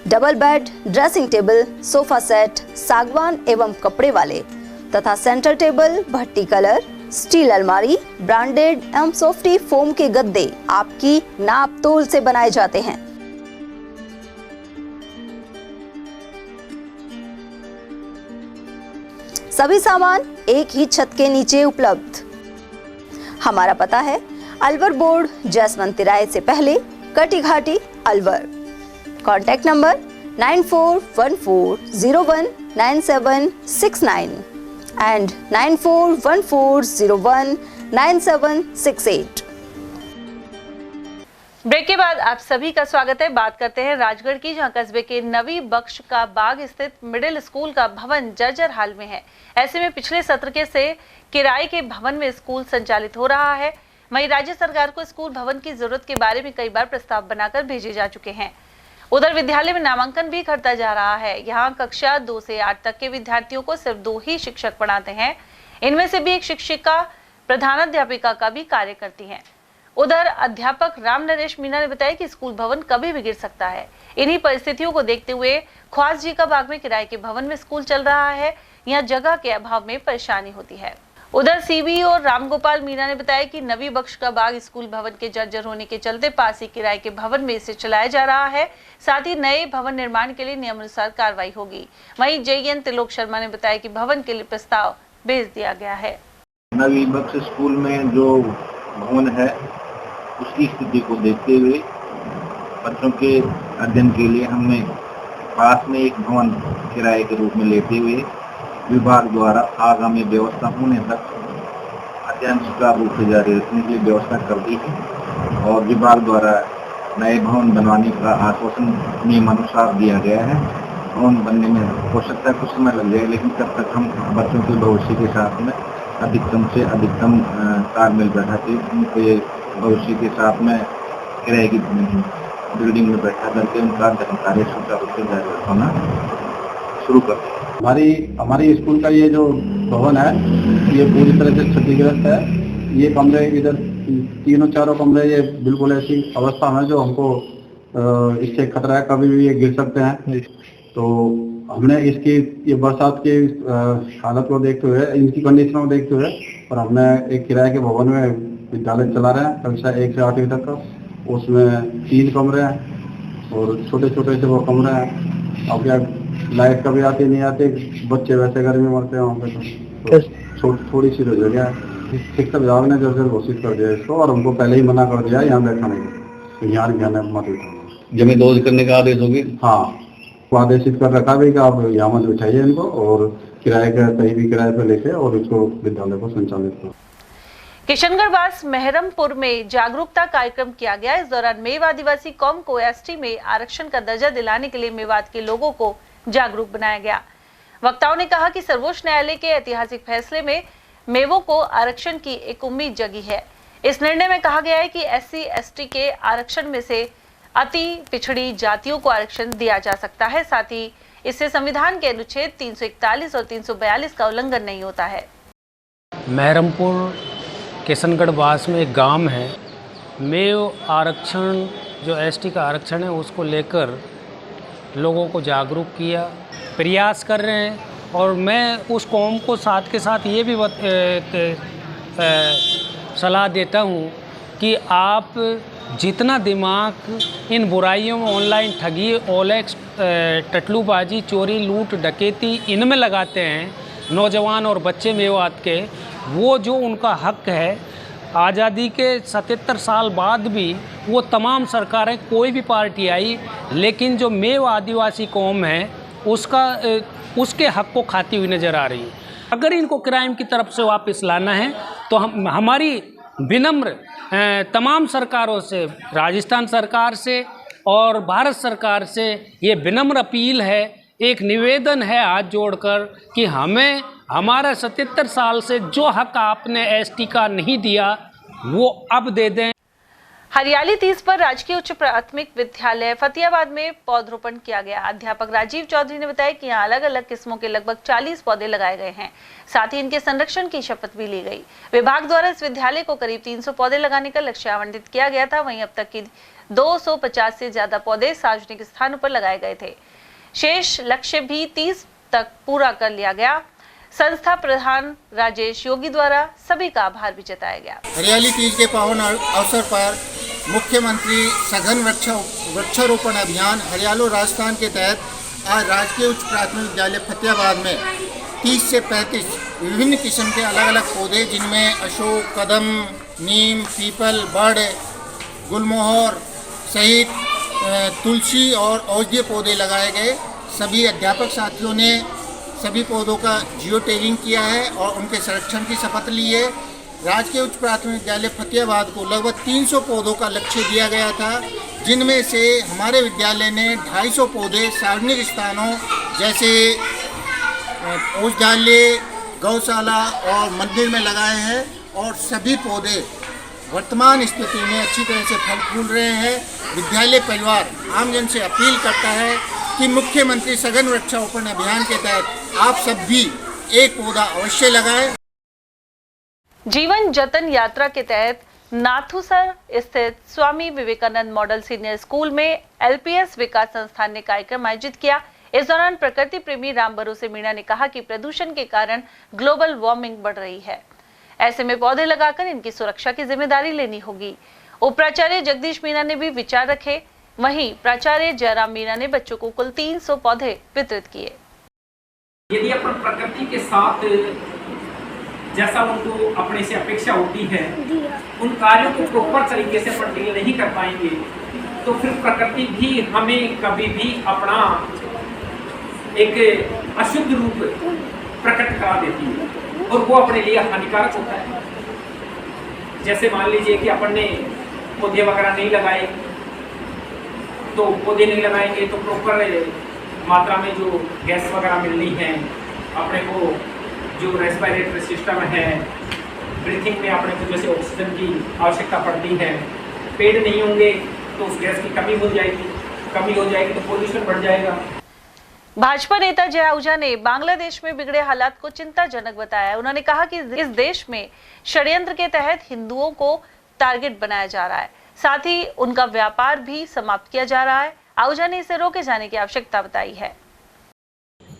Double bed, dressing table, sofa set सागवान एवं कपड़े वाले तथा सेंटर टेबल, भट्टी कलर, स्टील अलमारी, ब्रांडेड एवं सॉफ्टी फोम के गद्दे आपकी नाप तोल से बनाए जाते हैं। सभी सामान एक ही छत के नीचे उपलब्ध। हमारा पता है अलवर बोर्ड, जसवंत तिराहे से पहले, Kati Ghati, Alwar. Contact number 9414019769 and 9414019768। Break के बाद आप सभी का स्वागत है। बात करते हैं राजगढ़ की, जहां कस्बे के नवी बख्श का बाग स्थित मिडिल स्कूल का भवन जर्जर हाल में है। ऐसे में पिछले सत्र से किराए के भवन में स्कूल संचालित हो रहा है। वहीं राज्य सरकार को स्कूल भवन की जरूरत के बारे में कई बार प्रस्ताव बनाकर भेजे जा चुके हैं। उधर विद्यालय में नामांकन भी घटता जा रहा है। यहाँ कक्षा 2 से 8 तक के विद्यार्थियों को सिर्फ 2 ही शिक्षक पढ़ाते हैं। इनमें से भी एक शिक्षिका प्रधानाध्यापिका का भी कार्य करती हैं। उधर अध्यापक राम नरेश मीना ने बताया कि स्कूल भवन कभी भी गिर सकता है। इन्हीं परिस्थितियों को देखते हुए ख्वास जी का बाग में किराए के भवन में स्कूल चल रहा है। यहाँ जगह के अभाव में परेशानी होती है। उधर सीबी और रामगोपाल मीना ने बताया कि नवी बख्श का बाग स्कूल भवन के जर्जर होने के चलते पास ही किराए के भवन में इसे चलाया जा रहा है। साथ ही नए भवन निर्माण के लिए नियमानुसार कार्रवाई होगी। वहीं JN त्रिलोक शर्मा ने बताया कि भवन के लिए प्रस्ताव भेज दिया गया है। नवी बख्श स्कूल में जो भवन है उसकी स्थिति को देखते हुए बच्चों के अध्ययन के लिए हमने पास में एक भवन किराए के रूप में लेते हुए विभाग द्वारा आगामी व्यवस्था होने तक अध्ययन सुचारू रूप से जारी रखने की व्यवस्था कर दी है और विभाग द्वारा नए भवन बनवाने का आश्वासन नियमानुसार दिया गया है। भवन बनने में हो सकता है कुछ समय लग जाए, लेकिन तब तक हम बच्चों के भविष्य के साथ में अधिकतम से अधिकतम तालमेल बैठा के उनके भविष्य के साथ में किराए की बिल्डिंग में बैठा करके उनका कार्य सुचारू रूप से जारी होना शुरू कर। हमारी स्कूल का ये जो भवन है ये पूरी तरह से क्षतिग्रस्त है। ये कमरे इधर तीनों चारों कमरे ये बिल्कुल ऐसी अवस्था में जो हमको इससे खतरा है, कभी भी ये गिर सकते हैं। तो हमने इसकी ये बरसात के हालत को देखते हुए, इनकी कंडीशन को देखते हुए, और हमने एक किराए के भवन में विद्यालय चला रहे हैं कक्षा 1 से 8वीं तक का। उसमें 3 कमरे हैं और छोटे छोटे से वो कमरे हैं। अब क्या लाइट कभी आती नहीं आती, बच्चे वैसे गर्मी मरते हैं वहाँ पे। तो थोड़ी सी जगह है। शिक्षा विभाग ने जब घोषित कर दिया इसको, और हमको पहले ही मना कर दिया यहाँ बैठाने को, यहाँ मत बैठाना। जमीन दोज करने का आदेश होगी? हाँ, आदेशित कर रखा भी कि आप यहाँ मत बिठाइए इनको, और किराए का कहीं भी किराए पर लेके और इसको विद्यालय को संचालित करो। किशनगढ़ बास मेहरमपुर में जागरूकता कार्यक्रम किया गया। इस दौरान मेव आदिवासी कौम को एसटी में आरक्षण का दर्जा दिलाने के लिए मेवात के लोगों को जागरूक बनाया गया। वक्ताओं ने कहा कि सर्वोच्च न्यायालय के ऐतिहासिक फैसले में मेवों को आरक्षण की एक उम्मीद जगी है। इस निर्णय में कहा गया है कि SC ST के आरक्षण में से अति पिछड़ी जातियों को आरक्षण दिया जा सकता है। साथ ही इससे संविधान के अनुच्छेद 341 और 342 का उल्लंघन नहीं होता है। मेहरमपुर किशनगढ़ बास में एक गांव है। मेव आरक्षण जो ST का आरक्षण है उसको लेकर लोगों को जागरूक किया, प्रयास कर रहे हैं। और मैं उस कौम को साथ के साथ ये भी सलाह देता हूँ कि आप जितना दिमाग इन बुराइयों में, ऑनलाइन ठगी, OLX, टटलूबाजी, चोरी, लूट, डकैती इनमें लगाते हैं नौजवान और बच्चे मेवात के, वो जो उनका हक है, आज़ादी के 77 साल बाद भी वो तमाम सरकारें, कोई भी पार्टी आई, लेकिन जो मेव आदिवासी कौम है उसके हक को खाती हुई नज़र आ रही है। अगर इनको क्राइम की तरफ से वापस लाना है तो हमारी विनम्र तमाम सरकारों से, राजस्थान सरकार से और भारत सरकार से ये विनम्र अपील है, एक निवेदन है हाथ जोड़कर कि हमें हमारा 77 साल से जो हक आपने ST का नहीं दिया वो अब दे दें। हरियाली तीज पर राजकीय उच्च प्राथमिक विद्यालय फतेहाबाद में पौधरोपण किया गया। अध्यापक राजीव चौधरी ने बताया कि यहाँ अलग अलग किस्मों के लगभग 40 पौधे लगाए गए हैं। साथ ही इनके संरक्षण की शपथ भी ली गई। विभाग द्वारा इस विद्यालय को करीब 300 पौधे लगाने का लक्ष्य आवंटित किया गया था। वहीं अब तक की 250 से ज्यादा पौधे सार्वजनिक स्थानों पर लगाए गए थे। शेष लक्ष्य भी 30 तक पूरा कर लिया गया। संस्था प्रधान राजेश योगी द्वारा सभी का आभार भी जताया गया। हरियाली तीज के पावन अवसर पर मुख्यमंत्री सघन वृक्षारोपण अभियान हरियालो राजस्थान के तहत आज राजकीय उच्च प्राथमिक विद्यालय फतेहाबाद में 30 से 35 विभिन्न किस्म के अलग अलग पौधे, जिनमें अशोक, कदम, नीम, पीपल, बड़, गुलमोहर सहित तुलसी और औषधीय पौधे लगाए गए। सभी अध्यापक साथियों ने सभी पौधों का जियो टैगिंग किया है और उनके संरक्षण की शपथ ली है। राजकीय उच्च प्राथमिक विद्यालय फतेहाबाद को लगभग 300 पौधों का लक्ष्य दिया गया था, जिनमें से हमारे विद्यालय ने 250 पौधे सार्वजनिक स्थानों जैसे औषधालय, गौशाला और मंदिर में लगाए हैं और सभी पौधे वर्तमान स्थिति में अच्छी तरह से फल फूल रहे हैं। विद्यालय परिवार आमजन से अपील करता है कि मुख्यमंत्री सघन वृक्षारोपण अभियान के तहत आप सब भी एक पौधा अवश्य लगाएं। जीवन जतन यात्रा के तहत नाथूसर स्थित Swami Vivekananda model senior school में LPS विकास संस्थान ने कार्यक्रम आयोजित किया। इस दौरान प्रकृति प्रेमी राम भरोसे मीणा ने कहा कि प्रदूषण के कारण ग्लोबल वार्मिंग बढ़ रही है। ऐसे में पौधे लगाकर इनकी सुरक्षा की जिम्मेदारी लेनी होगी। उप प्राचार्य जगदीश मीणा ने भी विचार रखे। वहीं प्राचार्य जयराम मीणा ने बच्चों को कुल 300 पौधे वितरित किए। यदि अपन प्रकृति के साथ जैसा उनको अपने से अपेक्षा होती है उन कार्यों को प्रॉपर तरीके से अपन डील नहीं कर पाएंगे तो फिर प्रकृति भी हमें कभी भी अपना एक अशुद्ध रूप प्रकट करा देती है और वो अपने लिए हानिकारक होता है। जैसे मान लीजिए कि अपन ने पौधे वगैरह नहीं लगाए तो पौधे नहीं लगाएंगे तो प्रॉपर मात्रा में जो गैस वगैरह मिलनी है, अपने को जो रेस्पिरेटरी सिस्टम है, ब्रीथिंग में अपने को जैसे ऑक्सीजन की आवश्यकता पड़ती है, पेड़ नहीं होंगे तो उस गैस की कमी हो जाएगी तो पोल्यूशन बढ़ जाएगा। भाजपा नेता जय आहूजा ने बांग्लादेश में बिगड़े हालात को चिंताजनक बताया। उन्होंने कहा कि इस देश में षड्यंत्र के तहत हिंदुओं को टारगेट बनाया जा रहा है, साथ ही उनका व्यापार भी समाप्त किया जा रहा है। आहूजा ने इसे रोके जाने की आवश्यकता बताई है।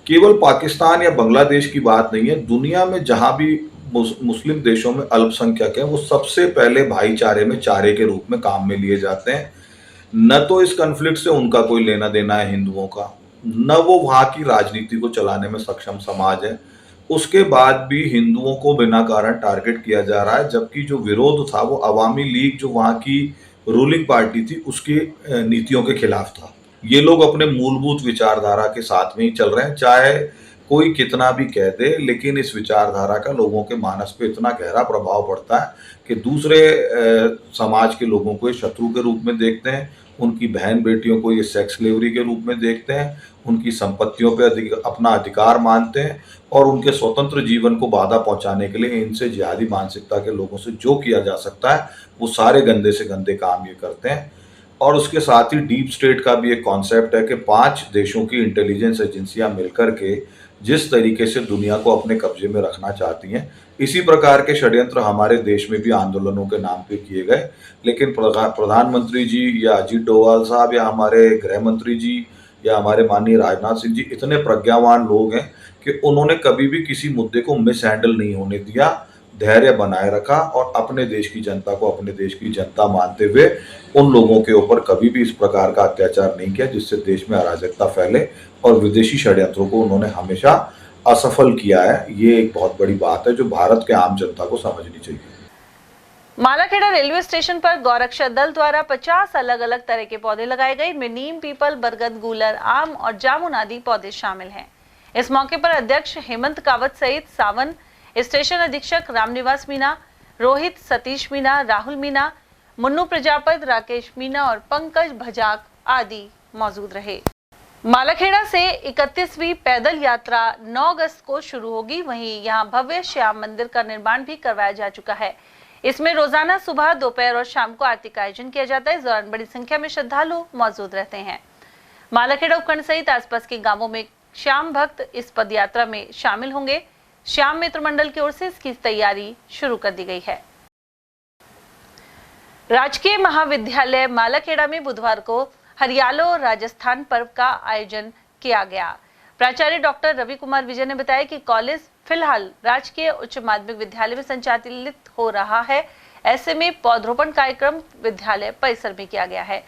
केवल पाकिस्तान या बांग्लादेश की बात नहीं है, दुनिया में जहां भी मुस्लिम देशों में अल्पसंख्यक है, वो सबसे पहले भाईचारे में चारे के रूप में काम में लिए जाते हैं। न तो इस कन्फ्लिक्ट से उनका कोई लेना देना है हिंदुओं का, न वो वहां की राजनीति को चलाने में सक्षम समाज है। उसके बाद भी हिंदुओं को बिना कारण टारगेट किया जा रहा है, जबकि जो विरोध था वो अवामी लीग जो वहां की रूलिंग पार्टी थी उसकी नीतियों के खिलाफ था। ये लोग अपने मूलभूत विचारधारा के साथ में ही चल रहे हैं, चाहे कोई कितना भी कह दे, लेकिन इस विचारधारा का लोगों के मानस पे इतना गहरा प्रभाव पड़ता है कि दूसरे समाज के लोगों को ये शत्रु के रूप में देखते हैं, उनकी बहन बेटियों को ये सेक्स स्लेवरी के रूप में देखते हैं, उनकी संपत्तियों पे अपना अधिकार मानते हैं और उनके स्वतंत्र जीवन को बाधा पहुंचाने के लिए इनसे जिहादी मानसिकता के लोगों से जो किया जा सकता है वो सारे गंदे से गंदे काम ये करते हैं। और उसके साथ ही डीप स्टेट का भी एक कॉन्सेप्ट है कि 5 देशों की इंटेलिजेंस एजेंसियां मिलकर के जिस तरीके से दुनिया को अपने कब्जे में रखना चाहती हैं, इसी प्रकार के षड्यंत्र हमारे देश में भी आंदोलनों के नाम पे किए गए। लेकिन प्रधानमंत्री जी या अजीत डोभाल साहब या हमारे गृह मंत्री जी या हमारे माननीय राजनाथ सिंह जी इतने प्रज्ञावान लोग हैं कि उन्होंने कभी भी किसी मुद्दे को मिस हैंडल नहीं होने दिया, धैर्य बनाए रखा और अपने देश की जनता को अपने देश की जनता मानते हुए उन लोगों के ऊपर कभी भी इस प्रकार का अत्याचार नहीं किया जिससे देश में अराजकता फैले, और विदेशी षड्यंत्रों को उन्होंने हमेशा असफल किया है। ये एक बहुत बड़ी बात है जो भारत के आम जनता को समझनी चाहिए। मालाखेड़ा रेलवे स्टेशन पर गौरक्षा दल द्वारा 50 अलग अलग तरह के पौधे लगाए गए। इनमें नीम, पीपल, बरगद, गूलर, आम और जामुन आदि पौधे शामिल हैं। इस मौके पर अध्यक्ष हेमंत कावत सहित सावन, स्टेशन अधीक्षक रामनिवास मीना, रोहित सतीश मीना, राहुल मीना, मुन्नू प्रजापत, राकेश मीना और पंकज भजाक आदि मौजूद रहे। मालाखेड़ा से 31वीं पैदल यात्रा 9 अगस्त को शुरू होगी। वहीं यहां भव्य श्याम मंदिर का निर्माण भी करवाया जा चुका है। इसमें रोजाना सुबह, दोपहर और शाम को आरती का आयोजन किया जाता है। इस दौरान बड़ी संख्या में श्रद्धालु मौजूद रहते हैं। मालाखेड़ा उपखंड सहित आसपास के गांवों में श्याम भक्त इस पद यात्रा में शामिल होंगे। श्याम मित्र मंडल की ओर से इसकी तैयारी शुरू कर दी गई है। राजकीय महाविद्यालय मालाखेड़ा में बुधवार को हरियालो राजस्थान पर्व का आयोजन किया गया। प्राचार्य डॉक्टर रवि कुमार विजय ने बताया कि कॉलेज फिलहाल राजकीय उच्च माध्यमिक विद्यालय में संचालित हो रहा है। ऐसे में पौधरोपण कार्यक्रम विद्यालय परिसर में किया गया है।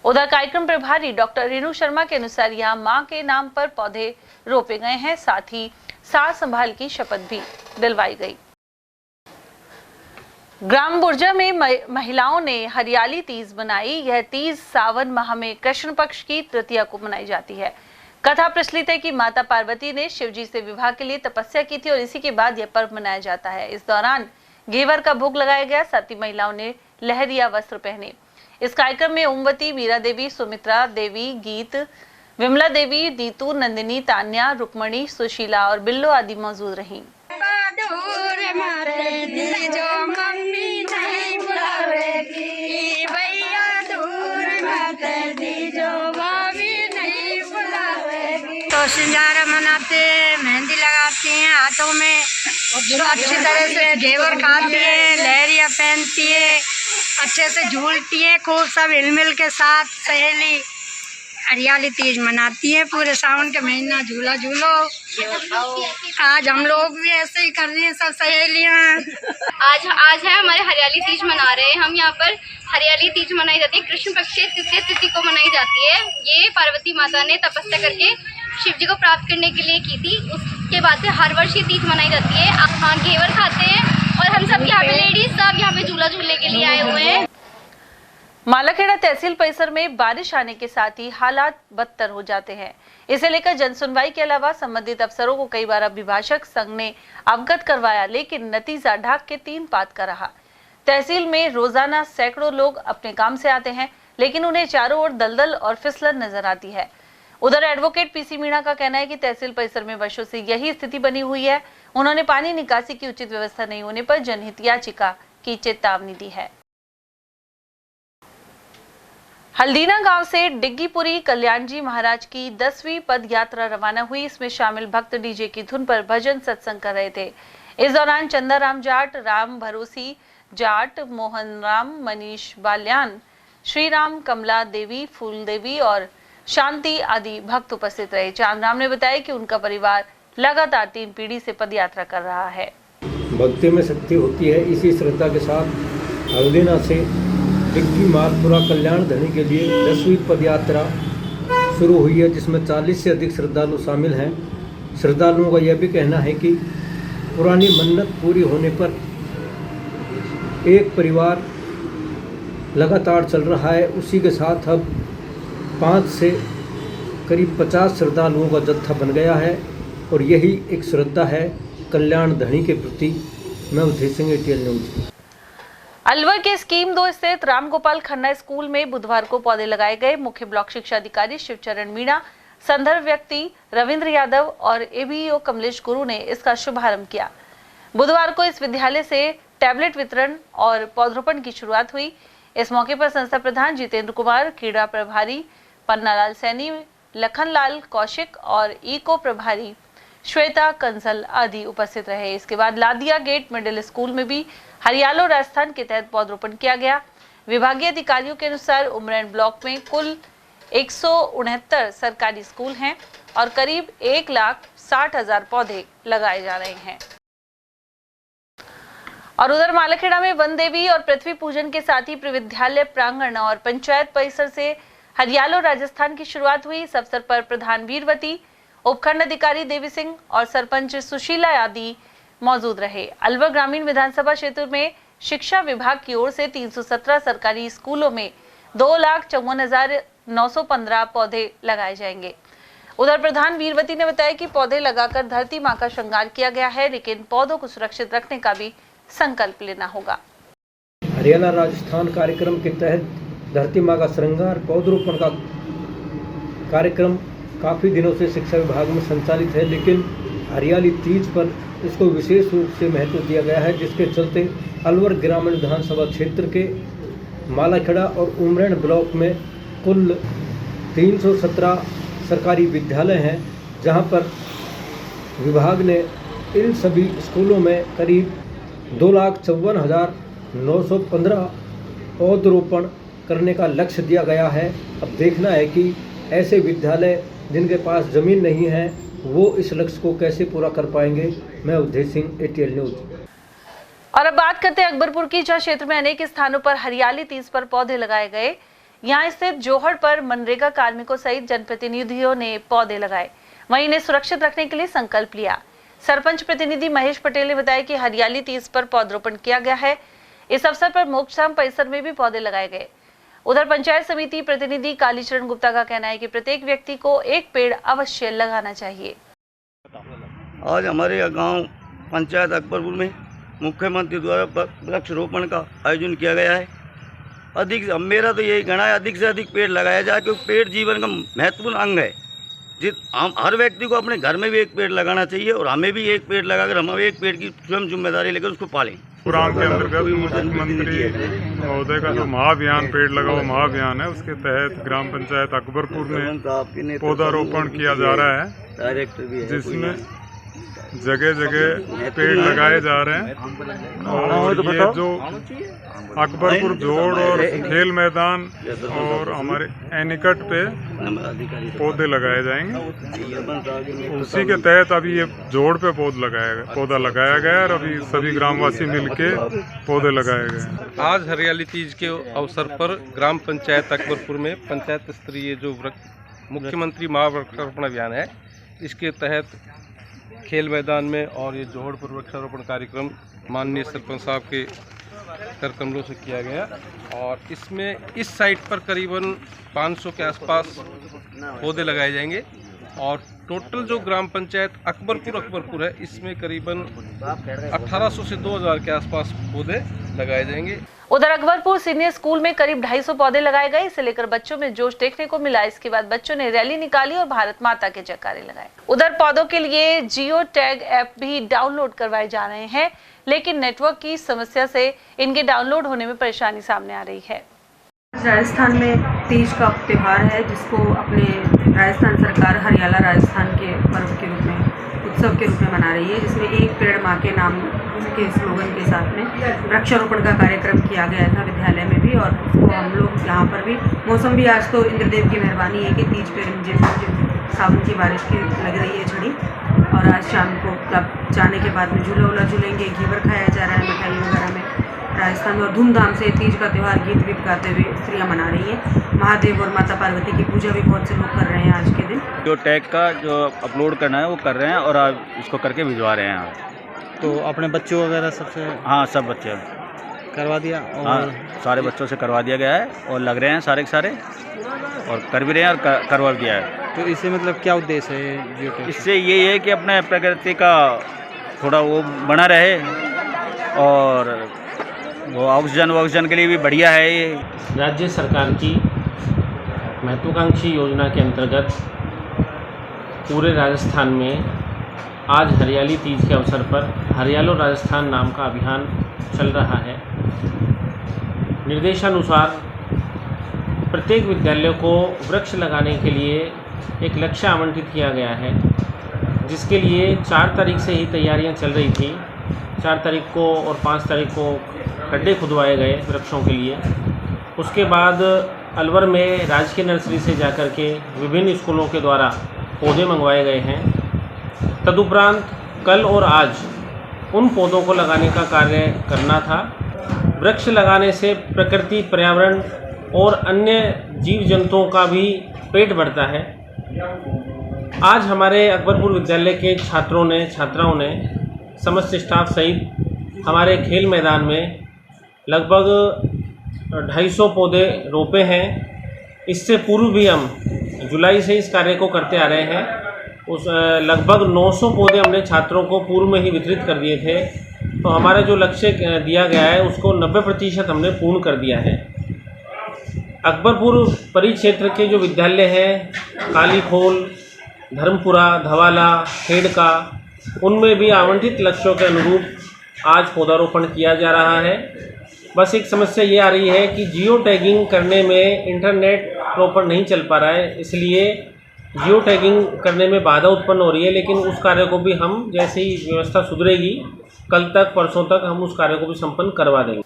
उधर कार्यक्रम प्रभारी डॉक्टर रेणु शर्मा के अनुसार यहाँ मां के नाम पर पौधे रोपे गए हैं, साथ ही सार संभाल की शपथ भी दिलवाई गई। ग्राम बुर्जा में महिलाओं ने हरियाली तीज मनाई। यह तीज सावन माह में कृष्ण पक्ष की तृतीया को मनाई जाती है। कथा प्रचलित है कि माता पार्वती ने शिवजी से विवाह के लिए तपस्या की थी और इसी के बाद यह पर्व मनाया जाता है। इस दौरान घेवर का भोग लगाया गया, साथ ही महिलाओं ने लहरिया वस्त्र पहने। इस कार्यक्रम में ओमवती, मीरा देवी, सुमित्रा देवी, गीत, विमला देवी, नीतू, नंदिनी, तान्या, रुक्मणी, सुशीला और बिल्लो आदि मौजूद रहीं। तो सिंजारा मनाते हैं, मेहंदी लगाती हैं हाथों में, अच्छी तरह से घेवर खाती है, लहरिया पहनती है, अच्छे से झूलती है, खूब सब हिलमिल के साथ सहेली हरियाली तीज मनाती है। पूरे सावन के महीना झूला झूलो। आज हम लोग भी ऐसे ही कर रहे हैं, सब सहेलियाँ। आज है हमारे हरियाली तीज मना रहे हैं हम। यहाँ पर हरियाली तीज मनाई जाती है, कृष्ण पक्ष की तृतीय तिथि को मनाई जाती है। ये पार्वती माता ने तपस्या करके शिव जी को प्राप्त करने के लिए की थी। उसके बाद से हर वर्ष ये तीज मनाई जाती है। हाँ, घेवर खाते हैं और हम सब यहाँ पे लेडीज सब यहाँ पे झूला झूलने के लिए आए हुए हैं। मालाखेड़ा तहसील परिसर में बारिश आने के साथ ही हालात बदतर हो जाते हैं। इसे लेकर जनसुनवाई के अलावा संबंधित अफसरों को कई बार अभिभाषक संघ ने अवगत करवाया, लेकिन नतीजा ढाक के 3 पात का रहा। तहसील में रोजाना सैकड़ों लोग अपने काम से आते हैं, लेकिन उन्हें चारों ओर दलदल और फिसलन नजर आती है। उधर एडवोकेट पीसी मीणा का कहना है कि तहसील परिसर में वर्षों से यही स्थिति बनी हुई है। उन्होंने पानी निकासी की उचित व्यवस्था नहीं होने पर जनहित याचिका की चेतावनी दी है। हल्दीना गांव से डिग्गीपुरी कल्याण जी महाराज की 10वीं पद यात्रा रवाना हुई। इसमें शामिल भक्त डीजे की धुन पर भजन सत्संग कर रहे थे। इस दौरान चंदाराम जाट, राम भरोसी जाट, मोहन राम, मनीष बाल्यान, श्री राम, कमला देवी, फूल देवी और शांति आदि भक्त उपस्थित रहे। चांदराम ने बताया कि उनका परिवार लगातार 3 पीढ़ी से पद यात्रा कर रहा है। भक्ति में शक्ति होती है, इसी श्रद्धा के साथ हल्दीना से डिग्गी मालपुरा कल्याण धनी के लिए 10वीं पद यात्रा शुरू हुई है, जिसमें 40 से अधिक श्रद्धालु शामिल हैं। श्रद्धालुओं का यह भी कहना है कि पुरानी मन्नत पूरी होने पर एक परिवार लगातार चल रहा है। उसी के साथ अब 5 से करीब 50 श्रद्धालुओं का जत्था बन गया है और यही एक श्रद्धा है कल्याण धनी के प्रति। मैं उदय सिंह, ATL न्यूज। अलवर के स्कीम 2 स्थित रामगोपाल खन्ना स्कूल में बुधवार को पौधे लगाए गए। मुख्य ब्लॉक शिक्षा अधिकारी शिवचरण मीणा, संदर्भ व्यक्ति रविंद्र यादव और ABEO कमलेश गुरु ने इसका शुभारंभ किया। बुधवार को इस विद्यालय से टैबलेट वितरण और पौधरोपण की शुरुआत हुई। इस मौके पर संस्था प्रधान जितेंद्र कुमार, क्रीड़ा प्रभारी पन्नालाल सैनी, लखनलाल कौशिक और इको प्रभारी श्वेता कंसल आदि उपस्थित रहे। इसके बाद लादिया गेट मिडिल स्कूल में भी हरियालो राजस्थान के तहत पौधरोपण किया गया। विभागीय अधिकारियों के अनुसार उमरैन ब्लॉक में कुल 169 सरकारी स्कूल हैं और करीब 1,60,000 पौधे लगाए जा रहे हैं। और उधर मालाखेड़ा में वन देवी और पृथ्वी पूजन के साथ ही विद्यालय प्रांगण और पंचायत परिसर से हरियालो राजस्थान की शुरुआत हुई। इस अवसर पर प्रधान वीरवती, उपखंड अधिकारी देवी सिंह और सरपंच सुशीला आदि मौजूद रहे। अलवर ग्रामीण विधानसभा क्षेत्र में शिक्षा विभाग की ओर से 317 सरकारी स्कूलों में 2,54,915 पौधे लगाए जाएंगे। उधर प्रधान वीरवती ने बताया कि पौधे लगाकर धरती मां का श्रृंगार किया गया है, लेकिन पौधों को सुरक्षित रखने का भी संकल्प लेना होगा। हरियाला राजस्थान कार्यक्रम के तहत धरती मां का श्रृंगार पौधरोपण का कार्यक्रम काफ़ी दिनों से शिक्षा विभाग में संचालित है, लेकिन हरियाली तीज पर इसको विशेष रूप से महत्व दिया गया है, जिसके चलते अलवर ग्रामीण विधानसभा क्षेत्र के मालाखेड़ा और उमरैन ब्लॉक में कुल 317 सरकारी विद्यालय हैं, जहां पर विभाग ने इन सभी स्कूलों में करीब 2,54,915 पौधरोपण करने का लक्ष्य दिया गया है। अब देखना है कि ऐसे विद्यालय जिनके पास ज़मीन नहीं है वो इस लक्ष्य को कैसे पूरा कर पाएंगे। मैं उदय सिंह, ATL न्यूज। और अब बात करते हैं अकबरपुर की, जहाँ क्षेत्र में अनेक स्थानों पर हरियाली तीज पर पौधे लगाए गए। यहाँ स्थित जोहड़ पर मनरेगा कार्मिकों सहित जनप्रतिनिधियों ने पौधे लगाए, वहीं इन्हें सुरक्षित रखने के लिए संकल्प लिया। सरपंच प्रतिनिधि महेश पटेल ने बताया कि हरियाली तीज पर पौधरोपण किया गया है। इस अवसर पर मोक्षधाम परिसर में भी पौधे लगाए गए। उधर पंचायत समिति प्रतिनिधि कालीचरण गुप्ता का कहना है कि प्रत्येक व्यक्ति को एक पेड़ अवश्य लगाना चाहिए। आज हमारे गांव पंचायत अकबरपुर में मुख्यमंत्री द्वारा वृक्षारोपण का आयोजन किया गया है। मेरा तो यही कहना है, अधिक से अधिक पेड़ लगाया जाए, क्योंकि पेड़ जीवन का महत्वपूर्ण अंग है। हम हर व्यक्ति को अपने घर में भी एक पेड़ लगाना चाहिए और हमें भी एक पेड़ लगाकर हम एक पेड़ की स्वयं जिम्मेदारी लेकर उसको पालें। प्रोग्राम के अंतर्गत मुख्यमंत्री महोदय का जो महाअभियान पेड़ लगाओ महाअभियान है, उसके तहत ग्राम पंचायत अकबरपुर में पौधारोपण किया जा रहा है, जिसमें जगह जगह पेड़ लगाए जा रहे हैं। और ये जो अकबरपुर जोड़ और खेल मैदान और हमारे एनिकट पे पौधे लगाए जाएंगे। उसी के तहत अभी ये जोड़ पे पौधा लगाया गया और अभी सभी ग्रामवासी मिलके पौधे लगाए गए। आज हरियाली तीज के अवसर पर ग्राम पंचायत अकबरपुर में पंचायत स्तरीय जो मुख्यमंत्री महावृक्षारोपण अभियान है, इसके तहत खेल मैदान में और ये जोहड़ पर वृक्षारोपण कार्यक्रम माननीय सरपंच साहब के कर कमलों से किया गया। और इसमें इस साइट पर करीबन 500 के आसपास पौधे लगाए जाएंगे और टोटल जो ग्राम पंचायत अकबरपुर है, इसमें करीबन 1800 से 2000 के आसपास पौधे लगाए जाएंगे। उधर अकबरपुर सीनियर स्कूल में करीब 250 पौधे लगाए गए। इसे लेकर बच्चों में जोश देखने को मिला। इसके बाद बच्चों ने रैली निकाली और भारत माता के जयकारे लगाए। उधर पौधों के लिए जियो टैग ऐप भी डाउनलोड करवाए जा रहे हैं, लेकिन नेटवर्क की समस्या से इनके डाउनलोड होने में परेशानी सामने आ रही है। राजस्थान में तीज का त्यौहार है, जिसको अपने राजस्थान सरकार हरियाला राजस्थान के पर्व के रूप में, उत्सव के रूप में मना रही है, जिसमें एक पेड़ माँ के नाम के स्लोगन के साथ में वृक्षारोपण का कार्यक्रम किया गया था विद्यालय में भी, और वो हम लोग यहाँ पर भी। मौसम भी आज तो इंद्रदेव की मेहरबानी है कि तीज पे सावन की बारिश की लग रही है झड़ी, और आज शाम को तब जाने के बाद में झूला वूला झूलेंगे, घेवर खाया जा रहा है मिठाई वगैरह में राजस्थान में, और धूमधाम से तीज का त्यौहार गीत वीत गाते हुए स्त्रियाँ मना रही हैं। महादेव और माता पार्वती की पूजा भी बहुत से लोग कर रहे हैं आज के दिन। जो टैग का जो अपलोड करना है वो कर रहे हैं और आज इसको करके भिजवा रहे हैं। तो अपने बच्चों वगैरह सबसे? हाँ, सब बच्चे करवा दिया और हाँ, सारे बच्चों से करवा दिया गया है और लग रहे हैं सारे के सारे, और कर भी रहे हैं और करवा दिया है। तो इससे मतलब क्या उद्देश्य है? इससे ये है कि अपने प्रकृति का थोड़ा वो बना रहे, और वो ऑक्सीजन के लिए भी बढ़िया है। ये राज्य सरकार की महत्वाकांक्षी योजना के अंतर्गत पूरे राजस्थान में आज हरियाली तीज के अवसर पर हरियालो राजस्थान नाम का अभियान चल रहा है। निर्देशानुसार प्रत्येक विद्यालय को वृक्ष लगाने के लिए एक लक्ष्य आवंटित किया गया है, जिसके लिए 4 तारीख से ही तैयारियां चल रही थी। 4 तारीख को और 5 तारीख को खड्डे खुदवाए गए वृक्षों के लिए। उसके बाद अलवर में राजकीय नर्सरी से जाकर के विभिन्न स्कूलों के द्वारा पौधे मंगवाए गए हैं। तदुपरांत कल और आज उन पौधों को लगाने का कार्य करना था। वृक्ष लगाने से प्रकृति, पर्यावरण और अन्य जीव जंतुओं का भी पेट भरता है। आज हमारे अकबरपुर विद्यालय के छात्राओं ने समस्त स्टाफ सहित हमारे खेल मैदान में लगभग 250 पौधे रोपे हैं। इससे पूर्व भी हम जुलाई से इस कार्य को करते आ रहे हैं। उस लगभग 900 पौधे हमने छात्रों को पूर्व में ही वितरित कर दिए थे। तो हमारा जो लक्ष्य दिया गया है उसको 90% हमने पूर्ण कर दिया है। अकबरपुर परिक्षेत्र के जो विद्यालय हैं, कालीखोल, धर्मपुरा, धवाला, खेड़का, उनमें भी आवंटित लक्ष्यों के अनुरूप आज पौधारोपण किया जा रहा है। बस एक समस्या ये आ रही है कि जियो टैगिंग करने में इंटरनेट प्रॉपर नहीं चल पा रहा है, इसलिए जियो टैगिंग करने में बाधा उत्पन्न हो रही है। लेकिन उस कार्य को भी हम, जैसे ही व्यवस्था सुधरेगी, कल तक परसों तक हम उस कार्य को भी संपन्न करवा देंगे।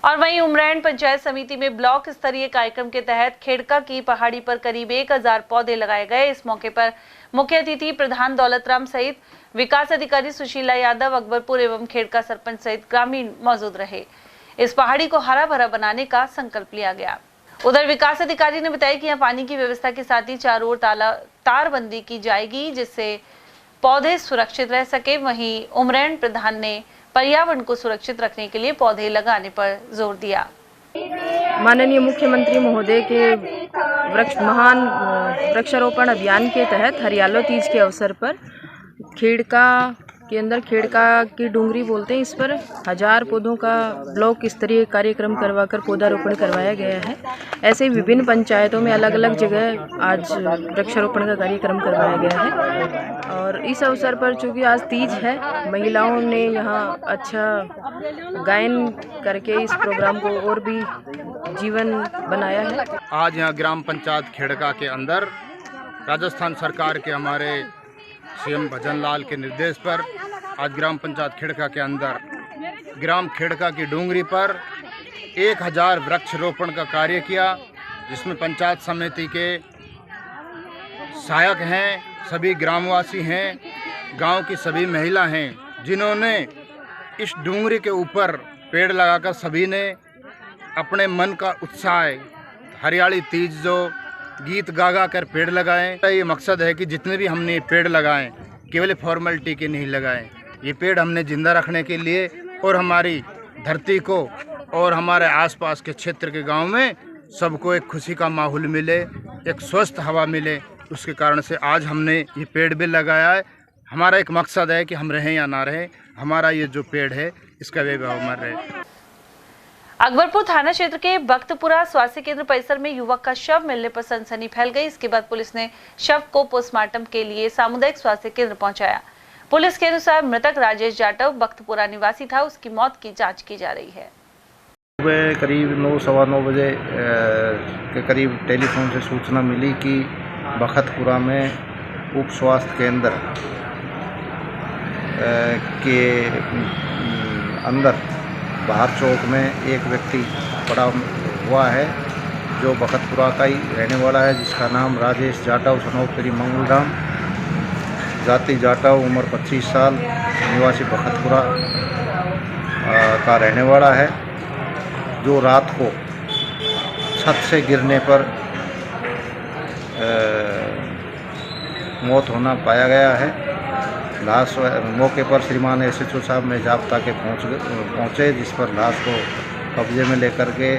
और वहीं उमरैन पंचायत समिति में ब्लॉक स्तरीय कार्यक्रम के तहत खेड़का की पहाड़ी पर करीब 1000 पौधे लगाए गए। इस मौके पर मुख्य अतिथि प्रधान दौलतराम सहित विकास अधिकारी सुशीला यादव, अकबरपुर एवं खेड़का सरपंच सहित ग्रामीण मौजूद रहे। इस पहाड़ी को हरा भरा बनाने का संकल्प लिया गया। उधर विकास अधिकारी ने बताया कि यहाँ पानी की व्यवस्था के साथ ही चारों ओर तारबंदी की जाएगी, जिससे पौधे सुरक्षित रह सके। वहीं उमरैन प्रधान ने पर्यावरण को सुरक्षित रखने के लिए पौधे लगाने पर जोर दिया। माननीय मुख्यमंत्री महोदय के महान वृक्षारोपण अभियान के तहत हरियालो तीज के अवसर पर खेड़का के अंदर, खेड़का की डूंगरी बोलते हैं, इस पर 1000 पौधों का ब्लॉक स्तरीय कार्यक्रम करवाकर पौधारोपण करवाया गया है। ऐसे ही विभिन्न पंचायतों में अलग अलग जगह आज वृक्षारोपण का कार्यक्रम करवाया गया है। और इस अवसर पर चूँकि आज तीज है, महिलाओं ने यहाँ अच्छा गायन करके इस प्रोग्राम को और भी जीवन बनाया है। आज यहाँ ग्राम पंचायत खेड़का के अंदर राजस्थान सरकार के हमारे सीएम भजन लाल के निर्देश पर आज ग्राम पंचायत खेड़का के अंदर ग्राम खेड़का की डूंगरी पर 1000 वृक्ष रोपण का कार्य किया, जिसमें पंचायत समिति के सहायक हैं, सभी ग्रामवासी हैं, गांव की सभी महिला हैं, जिन्होंने इस डूंगरी के ऊपर पेड़ लगाकर सभी ने अपने मन का उत्साह, हरियाली तीज जो गीत गा गा कर पेड़ लगाएं। ये मकसद है कि जितने भी हमने पेड़ लगाएं केवल फॉर्मेलिटी के नहीं लगाएं। ये पेड़ हमने जिंदा रखने के लिए और हमारी धरती को और हमारे आसपास के क्षेत्र के गांव में सबको एक खुशी का माहौल मिले, एक स्वस्थ हवा मिले, उसके कारण से आज हमने ये पेड़ भी लगाया है। हमारा एक मकसद है कि हम रहें या ना रहें, हमारा ये जो पेड़ है इसका वैभव अमर रहे। अकबरपुर थाना क्षेत्र के बख्तपुरा स्वास्थ्य केंद्र परिसर में युवक का शव मिलने पर सनसनी फैल गई। इसके बाद पुलिस ने शव को पोस्टमार्टम के लिए सामुदायिक स्वास्थ्य केंद्र पहुंचाया। पुलिस के अनुसार मृतक राजेश जाटव बख्तपुरा निवासी था। उसकी मौत की जांच की जा रही है। सुबह करीब 9-9:15 बजे के करीब टेलीफोन से सूचना मिली कि बख्तपुरा में उप स्वास्थ्य केंद्र के अंदर बाहर चौक में एक व्यक्ति पड़ा हुआ है जो बख्तपुरा का ही रहने वाला है, जिसका नाम राजेश जाटव सनौतरी मंगलराम, जाति जाटव, उम्र 25 साल, निवासी बख्तपुरा का रहने वाला है, जो रात को छत से गिरने पर मौत होना पाया गया है। लाश मौके पर श्रीमान SHO साहब में जाब्ता के पहुँचे, जिस पर लाश को कब्जे में लेकर के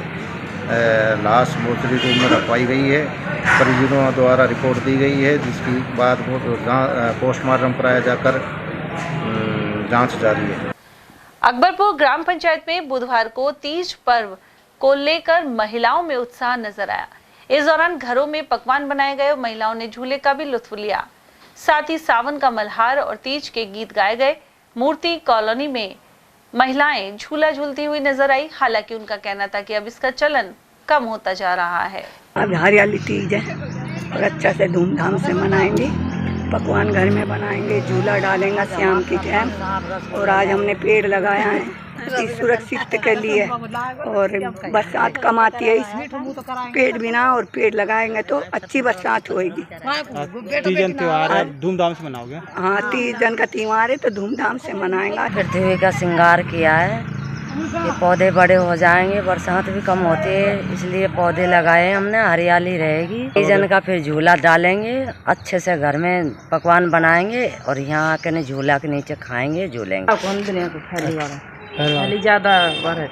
लाश मोर्चरी रूम में रखवाई गई है। परिजनों द्वारा रिपोर्ट दी गई है, जिसकी बाद पोस्टमार्टम कराया जाकर जांच जारी है। अकबरपुर ग्राम पंचायत में बुधवार को तीज पर्व को लेकर महिलाओं में उत्साह नजर आया। इस दौरान घरों में पकवान बनाए गए और महिलाओं ने झूले का भी लुत्फ लिया। साथ ही सावन का मल्हार और तीज के गीत गाए गए। मूर्ति कॉलोनी में महिलाएं झूला झूलती हुई नजर आई। हालांकि उनका कहना था कि अब इसका चलन कम होता जा रहा है। अब हरियाली तीज है और अच्छा से धूमधाम से मनाएंगे। पकवान घर में बनाएंगे, झूला डालेंगे शाम की टाइम। और आज हमने पेड़ लगाया है सुरक्षित के लिए, और बरसात कम आती है इस पेड़ बिना, और पेड़ लगाएंगे तो अच्छी बरसात होगी। तीजन त्योहार है, धूमधाम से मनाओगे? हाँ, तीजन का त्योहार है तो धूमधाम से मनाएंगे। पृथ्वी का श्रृंगार किया है, ये पौधे बड़े हो जाएंगे, बरसात भी कम होती है, इसलिए पौधे लगाए हमने, हरियाली रहेगी। तीजन का फिर झूला डालेंगे, अच्छे से घर में पकवान बनाएंगे और यहाँ आके झूला के नीचे खाएंगे, झूलेंगे। कौन दुनिया को फैली ज्यादा बार है।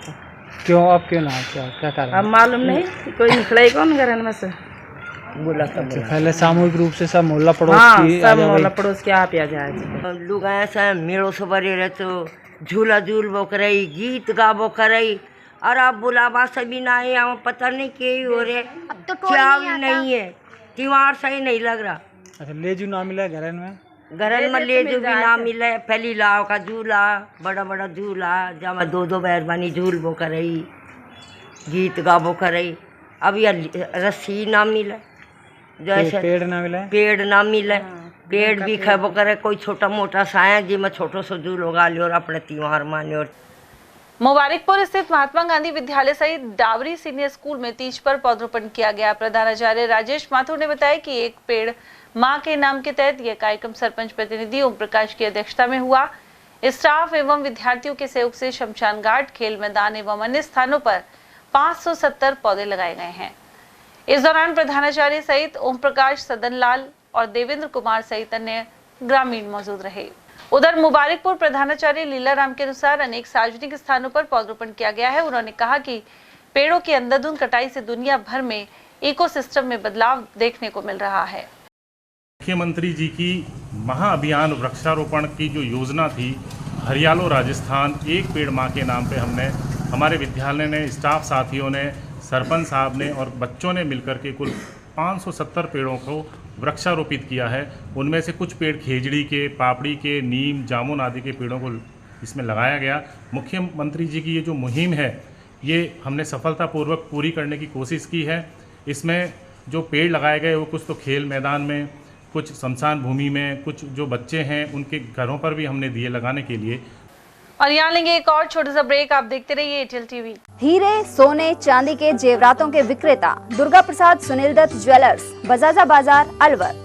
क्यों आप क्यों ना क्या कारण? अब मालूम नहीं, कोई निकले कौन घर में से बोला। पहले सामूहिक रूप से सब मोहल्ला पड़ोस की, सब मोहल्ला पड़ोस के आप आ जाए लोग ऐसा मेड़ो से बड़े रहे तो झूला झूल वो करई, गीत गाबो करई। और अब बुलावा सभी ना है, पता नहीं क्या हो रहे, क्या नहीं है, त्योहार सही नहीं लग रहा। अच्छा, लेजू ना मिला घर में? घर में लेजू भी ना मिले। पहली लाव का झूला, बड़ा बड़ा झूला, जब 2-2 मेहरबानी झूल वो करई, गीत गाबो करई। अब यह रस्सी ना मिले, जैसे पेड़ ना मिले, पेड़ ना मिले, पेड़ भी खेबो करे। कोई छोटा मोटा सा है जिसमें छोटो सो झूल लगा लियो और अपने त्योहार माने। और मुबारकपुर स्थित महात्मा गांधी विद्यालय सहित डावरी सीनियर स्कूल में तीज पर पौधरोपण किया गया। प्रधानाचार्य राजेश माथुर ने बताया कि एक पेड़ मां के नाम के तहत यह कार्यक्रम सरपंच प्रतिनिधि ओम प्रकाश की अध्यक्षता में हुआ। स्टाफ एवं विद्यार्थियों के सहयोग से शमशान घाट, खेल मैदान एवं अन्य स्थानों पर 570 पौधे लगाए गए हैं। इस दौरान प्रधानाचार्य सहित ओम प्रकाश, सदनलाल और देवेंद्र कुमार सहित अन्य ग्रामीण मौजूद रहे। उधर मुबारकपुर प्रधानाचार्य लीलाराम के अनुसार अनेक सार्वजनिक स्थानों पर पौधरोपण किया गया है। उन्होंने कहा कि पेड़ों की अंधाधुंध कटाई से दुनिया भर में इकोसिस्टम में बदलाव देखने को मिल रहा है। मुख्यमंत्री जी की महाअभियान वृक्षारोपण की जो योजना थी, हरियालो राजस्थान एक पेड़ माँ के नाम पे हमने, हमारे विद्यालय ने, स्टाफ साथियों ने, सरपंच साहब ने और बच्चों ने मिलकर के कुल 570 पेड़ों को वृक्षारोपित किया है। उनमें से कुछ पेड़ खेजड़ी के, पापड़ी के, नीम, जामुन आदि के पेड़ों को इसमें लगाया गया। मुख्यमंत्री जी की ये जो मुहिम है, ये हमने सफलतापूर्वक पूरी करने की कोशिश की है। इसमें जो पेड़ लगाए गए वो कुछ तो खेल मैदान में, कुछ शमशान भूमि में, कुछ जो बच्चे हैं उनके घरों पर भी हमने दिए लगाने के लिए। और यहाँ लेंगे एक और छोटा सा ब्रेक। आप देखते रहिए एयरटेल टीवी। हीरे, सोने, चांदी के जेवरातों के विक्रेता दुर्गा प्रसाद सुनील दत्त ज्वेलर्स, बजाजा बाजार, अलवर।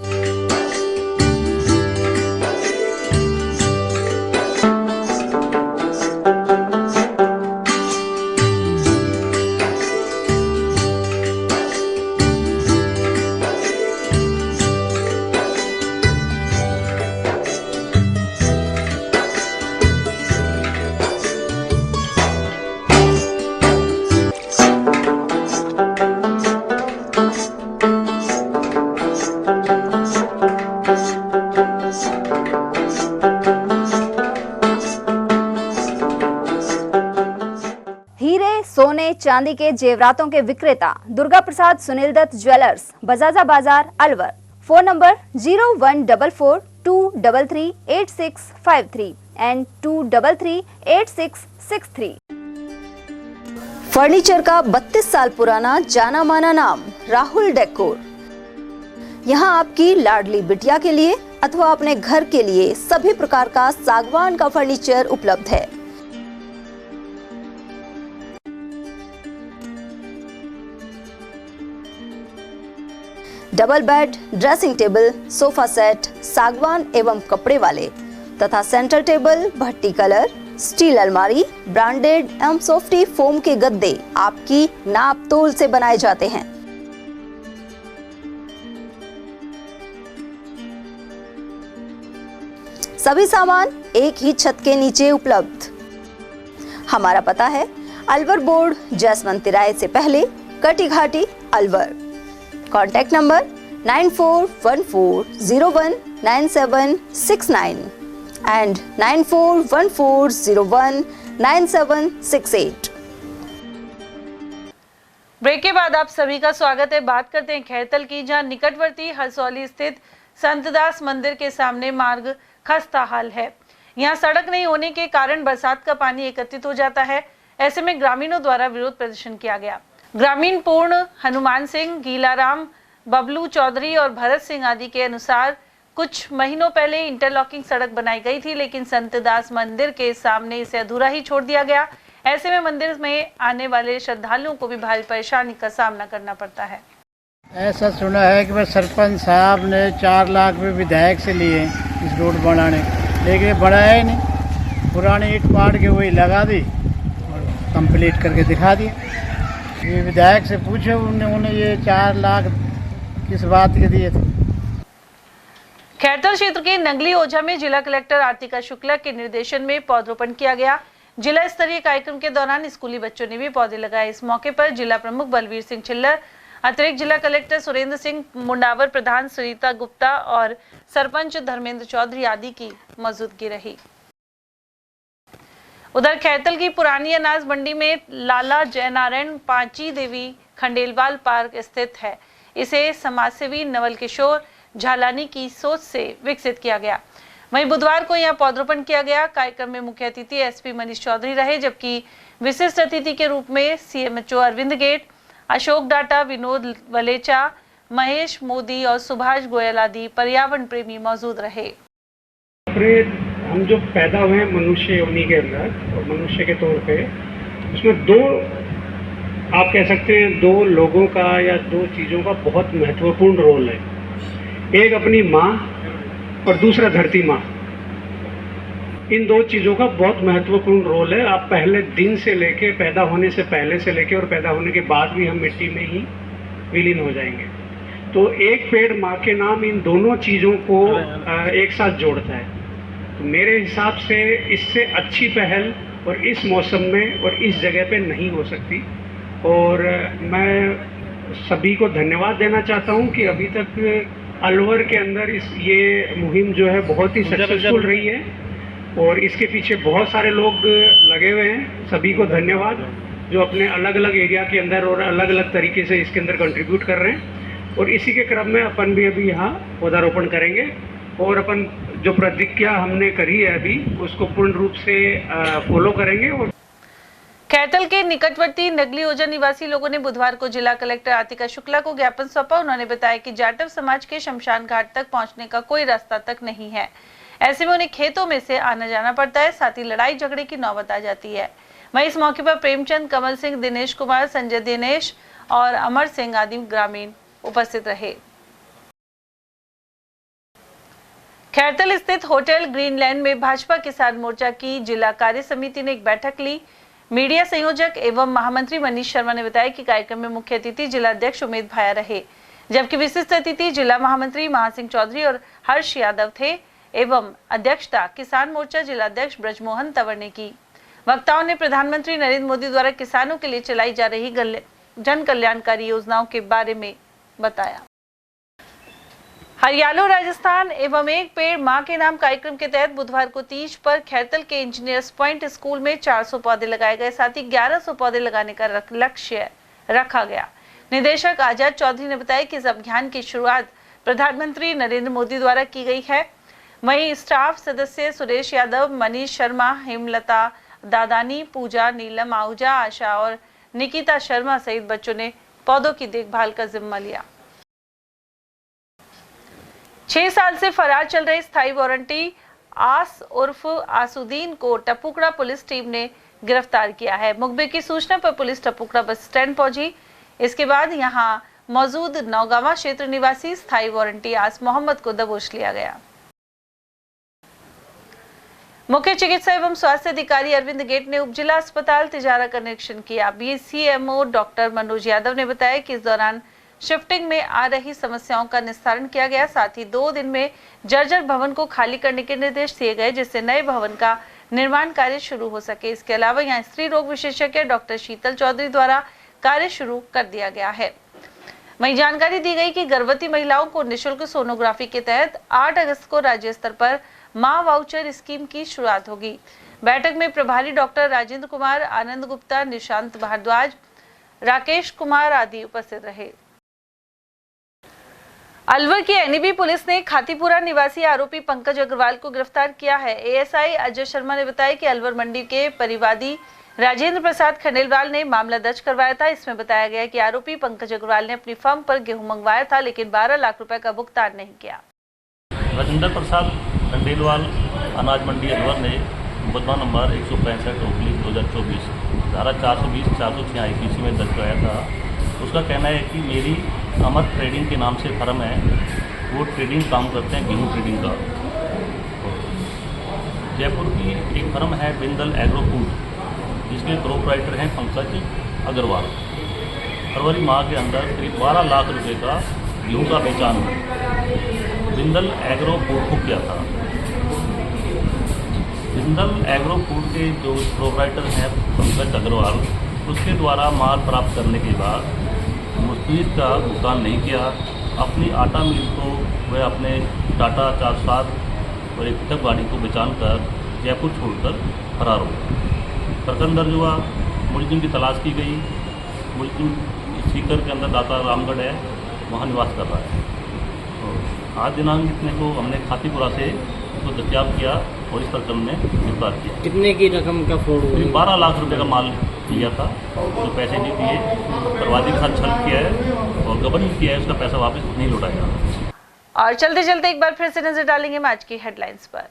चांदी के जेवरातों के विक्रेता दुर्गा प्रसाद सुनील दत्त ज्वेलर्स, बजाजा बाजार, Alwar. Phone number 0144233863 and 2338663। Furniture का 32 साल पुराना जाना माना नाम राहुल डेकोर। यहाँ आपकी लाडली बिटिया के लिए अथवा अपने घर के लिए सभी प्रकार का सागवान का फर्नीचर उपलब्ध है। Double bed, dressing table, sofa set, सागवान एवं कपड़े वाले तथा सेंटर टेबल, भट्टी कलर, स्टील अलमारी, ब्रांडेड एवं सॉफ्टी फोम के गद्दे आपकी नाप तोल से बनाए जाते हैं। सभी सामान एक ही छत के नीचे उपलब्ध। हमारा पता है अलवर बोर्ड, जसवंत तिराहे से पहले, Kati Ghati, Alwar. Contact number 9414019769 and 9414019768। Break के बाद आप सभी का स्वागत है। बात करते हैं खैरतल की, जहां निकटवर्ती हरसौली स्थित संतदास मंदिर के सामने मार्ग खस्ता हाल है। यहां सड़क नहीं होने के कारण बरसात का पानी एकत्रित हो जाता है। ऐसे में ग्रामीणों द्वारा विरोध प्रदर्शन किया गया। ग्रामीण पूर्ण, हनुमान सिंह, गीलाराम, बबलू चौधरी और भरत सिंह आदि के अनुसार कुछ महीनों पहले इंटरलॉकिंग सड़क बनाई गई थी, लेकिन संतदास मंदिर के सामने इसे अधूरा ही छोड़ दिया गया। ऐसे में मंदिर में आने वाले श्रद्धालुओं को भी भारी परेशानी का सामना करना पड़ता है। ऐसा सुना है कि बस सरपंच साहब ने 4 लाख रुपये विधायक से लिए इस रोड बनाने, लेकिन बढ़ाया ही नहीं। पुरानी ईंट पाड़ के वही लगा दी और कंप्लीट करके दिखा दिया। ये विधायक से पूछे उन्होंने ये 4 लाख किस बात के दिए थे। खैरतल क्षेत्र के नंगली ओझा में जिला कलेक्टर आर्तिका शुक्ला के निर्देशन में पौधरोपण किया गया। जिला स्तरीय कार्यक्रम के दौरान स्कूली बच्चों ने भी पौधे लगाए। इस मौके पर जिला प्रमुख बलवीर सिंह छिल्लर, अतिरिक्त जिला कलेक्टर सुरेंद्र सिंह मुंडावर, प्रधान सुनीता गुप्ता और सरपंच धर्मेंद्र चौधरी आदि की मौजूदगी रही। उधर खैरतल की पुरानी अनाज मंडी में लाला जयनारायण पांची देवी खंडेलवाल पार्क स्थित है। इसे समाजसेवी नवल किशोर झालानी की सोच से विकसित किया गया। वहीं बुधवार को यहां पौधरोपण किया गया। कार्यक्रम में मुख्य अतिथि एसपी मनीष चौधरी रहे, जबकि विशिष्ट अतिथि के रूप में सीएमएचओ अरविंद गेट, अशोक डाटा, विनोद वलेचा, महेश मोदी और सुभाष गोयल आदि पर्यावरण प्रेमी मौजूद रहे। हम जो पैदा हुए हैं मनुष्य योनि के अंदर और मनुष्य के तौर पे, उसमें 2 आप कह सकते हैं 2 लोगों का या 2 चीज़ों का बहुत महत्वपूर्ण रोल है। एक अपनी माँ और दूसरा धरती माँ। इन 2 चीज़ों का बहुत महत्वपूर्ण रोल है। आप पहले दिन से लेके, पैदा होने से पहले से लेके और पैदा होने के बाद भी हम मिट्टी में ही विलीन हो जाएंगे। तो एक पेड़ माँ के नाम इन दोनों चीज़ों को एक साथ जोड़ता है। तो मेरे हिसाब से इससे अच्छी पहल और इस मौसम में और इस जगह पे नहीं हो सकती। और मैं सभी को धन्यवाद देना चाहता हूँ कि अभी तक अलवर के अंदर ये मुहिम जो है बहुत ही सक्सेसफुल रही है और इसके पीछे बहुत सारे लोग लगे हुए हैं। सभी को धन्यवाद जो अपने अलग अलग एरिया के अंदर और अलग अलग तरीके से इसके अंदर कंट्रीब्यूट कर रहे हैं। और इसी के क्रम में अपन भी अभी यहाँ पौधारोपण करेंगे और अपन जो प्रतिज्ञा हमने करी है अभी उसको पूर्ण रूप से फॉलो करेंगे। और खैरतल के निकटवर्ती नगली ओझा निवासी लोगों ने बुधवार को जिला कलेक्टर आर्तिका शुक्ला को ज्ञापन सौंपा। उन्होंने बताया कि जाटव समाज के शमशान घाट तक पहुंचने का कोई रास्ता तक नहीं है। ऐसे में उन्हें खेतों में से आना जाना पड़ता है, साथ ही लड़ाई झगड़े की नौबत आ जाती है। वहीं इस मौके पर प्रेमचंद, कमल सिंह, दिनेश कुमार, संजय दिनेश और अमर सिंह आदि ग्रामीण उपस्थित रहे। खैरतल स्थित होटल ग्रीनलैंड में भाजपा किसान मोर्चा की जिला कार्य समिति ने एक बैठक ली। मीडिया संयोजक एवं महामंत्री मनीष शर्मा ने बताया कि कार्यक्रम में मुख्य अतिथि जिला अध्यक्ष उमेद भाया रहे, जबकि विशिष्ट अतिथि जिला महामंत्री महासिंह चौधरी और हर्ष यादव थे एवं अध्यक्षता किसान मोर्चा जिला अध्यक्ष ब्रजमोहन तंवर ने की। वक्ताओं ने प्रधानमंत्री नरेंद्र मोदी द्वारा किसानों के लिए चलाई जा रही जन कल्याणकारी योजनाओं के बारे में बताया। हरियालो राजस्थान एवं एक पेड़ मां के नाम कार्यक्रम के तहत बुधवार को तीज पर खैरतल के इंजीनियर्स पॉइंट स्कूल में 400 पौधे लगाए गए, साथ ही 1100 पौधे लगाने का लक्ष्य रखा गया। निदेशक आजाद चौधरी ने बताया कि इस अभियान की शुरुआत प्रधानमंत्री नरेंद्र मोदी द्वारा की गई है। वहीं स्टाफ सदस्य सुरेश यादव, मनीष शर्मा, हेमलता दादानी, पूजा, नीलम आहूजा, आशा और निकिता शर्मा सहित बच्चों ने पौधों की देखभाल का जिम्मा लिया। 6 साल से फरार चल रहे स्थायी वारंटी आस उर्फ आसुद्दीन को टपुकड़ा पुलिस टीम ने गिरफ्तार किया है। मुखबिर की सूचना पर पुलिस टपुकड़ा बस स्टैंड पहुंची। इसके बाद यहां मौजूद नौगावा क्षेत्र निवासी स्थायी वारंटी आस मोहम्मद को दबोच लिया गया। मुख्य चिकित्सा एवं स्वास्थ्य अधिकारी अरविंद गेट ने उप जिला अस्पताल तिजारा का निरीक्षण किया। बीसीएमओ डॉक्टर मनोज यादव ने बताया कि इस दौरान शिफ्टिंग में आ रही समस्याओं का निस्तारण किया गया, साथ ही 2 दिन में जर्जर भवन को खाली करने के निर्देश दिए गए, जिससे नए भवन का निर्माण कार्य शुरू हो सके। इसके अलावा यहां स्त्री रोग विशेषज्ञ डॉक्टर शीतल चौधरी द्वारा कार्य शुरू कर दिया गया है। वहीं जानकारी दी गई कि गर्भवती महिलाओं को निःशुल्क सोनोग्राफी के तहत 8 अगस्त को राज्य स्तर पर मां वाउचर स्कीम की शुरुआत होगी। बैठक में प्रभारी डॉक्टर राजेंद्र कुमार, आनंद गुप्ता, निशांत भारद्वाज, राकेश कुमार आदि उपस्थित रहे। अलवर की एनईबी पुलिस ने खातीपुरा निवासी आरोपी पंकज अग्रवाल को गिरफ्तार किया है। एएसआई अजय शर्मा ने बताया कि अलवर मंडी के परिवादी राजेंद्र प्रसाद खंडेलवाल ने मामला दर्ज करवाया था। इसमें बताया गया कि आरोपी पंकज अग्रवाल ने अपनी फर्म पर गेहूं मंगवाया था, लेकिन 12 लाख रुपए का भुगतान नहीं किया। राजेंद्र प्रसाद खंडेलवाल अनाज मंडी अलवर ने मुकदमा नंबर 165/2024 धारा 420, 406 IPC में दर्ज कराया था। उसका कहना है कि मेरी अमर ट्रेडिंग के नाम से फर्म है, वो ट्रेडिंग काम करते हैं गेहूं ट्रेडिंग का। जयपुर की एक फर्म है बिंदल एग्रो फूड, जिसके प्रोप्राइटर हैं पंकज अग्रवाल। फरवरी माह के अंदर करीब 12 लाख रुपए का गेहूं का बेचान बिंदल एग्रो फूड को किया था। बिंदल एग्रो फूड के जो प्रोप्राइटर हैं पंकज अग्रवाल, उसके द्वारा माल प्राप्त करने के बाद मुस्तैद का भुगतान नहीं किया। अपनी आटा मिल को वह अपने टाटा 407 और एक पिकअप गाड़ी को बेचान कर जयपुर छोड़कर फरार हो गया। प्रकरण दर्ज हुआ, मुलजिम की तलाश की गई। मुलजिम सीकर के अंदर दाता रामगढ़ है, वहाँ निवास कर रहा है। तो आज दिनांक इतने को हमने खातीपुरा से उसको दस्तियाब किया और इस प्रकरण में गिरफ्तार किया। कितने की रकम का फ्रॉड हुआ? 12 लाख रुपए का माल लिया था, जो पैसे नहीं दिए, बर्बादी के साथ छल किया है और गबन किया है, उसका पैसा वापस नहीं लौटाया। और चलते चलते एक बार फिर से नजर डालेंगे आज की हेडलाइंस पर।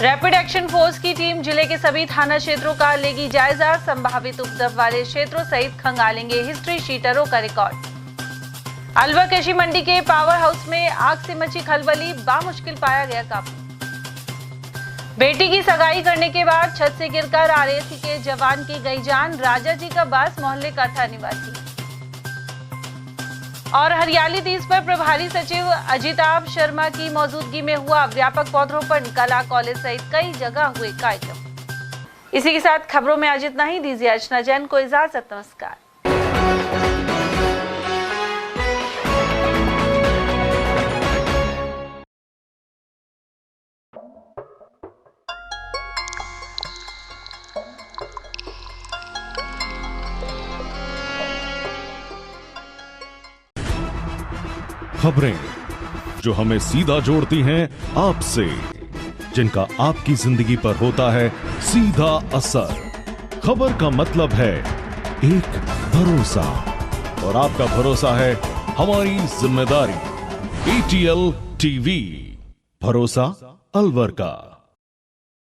रैपिड एक्शन फोर्स की टीम जिले के सभी थाना क्षेत्रों का लेगी जायजा। संभावित उपद्रव वाले क्षेत्रों सहित खंगालेंगे हिस्ट्री शीटरों का रिकॉर्ड। अलवर कृषि मंडी के पावर हाउस में आग से मची खलबली, बामुश्किल पाया गया काबू। बेटी की सगाई करने के बाद छत से गिरकर RAC के जवान की गई जान, राजा जी का बास मोहल्ले का था निवासी। और हरियाली तीज पर प्रभारी सचिव अजिताभ शर्मा की मौजूदगी में हुआ व्यापक पौधरोपण, कला कॉलेज सहित कई जगह हुए कार्यक्रम। इसी के साथ खबरों में आज इतना ही। दीजिए अर्चना जैन को इजाजत, नमस्कार। खबरें जो हमें सीधा जोड़ती हैं आपसे, जिनका आपकी जिंदगी पर होता है सीधा असर। खबर का मतलब है एक भरोसा, और आपका भरोसा है हमारी जिम्मेदारी। ATL TV, भरोसा अलवर का।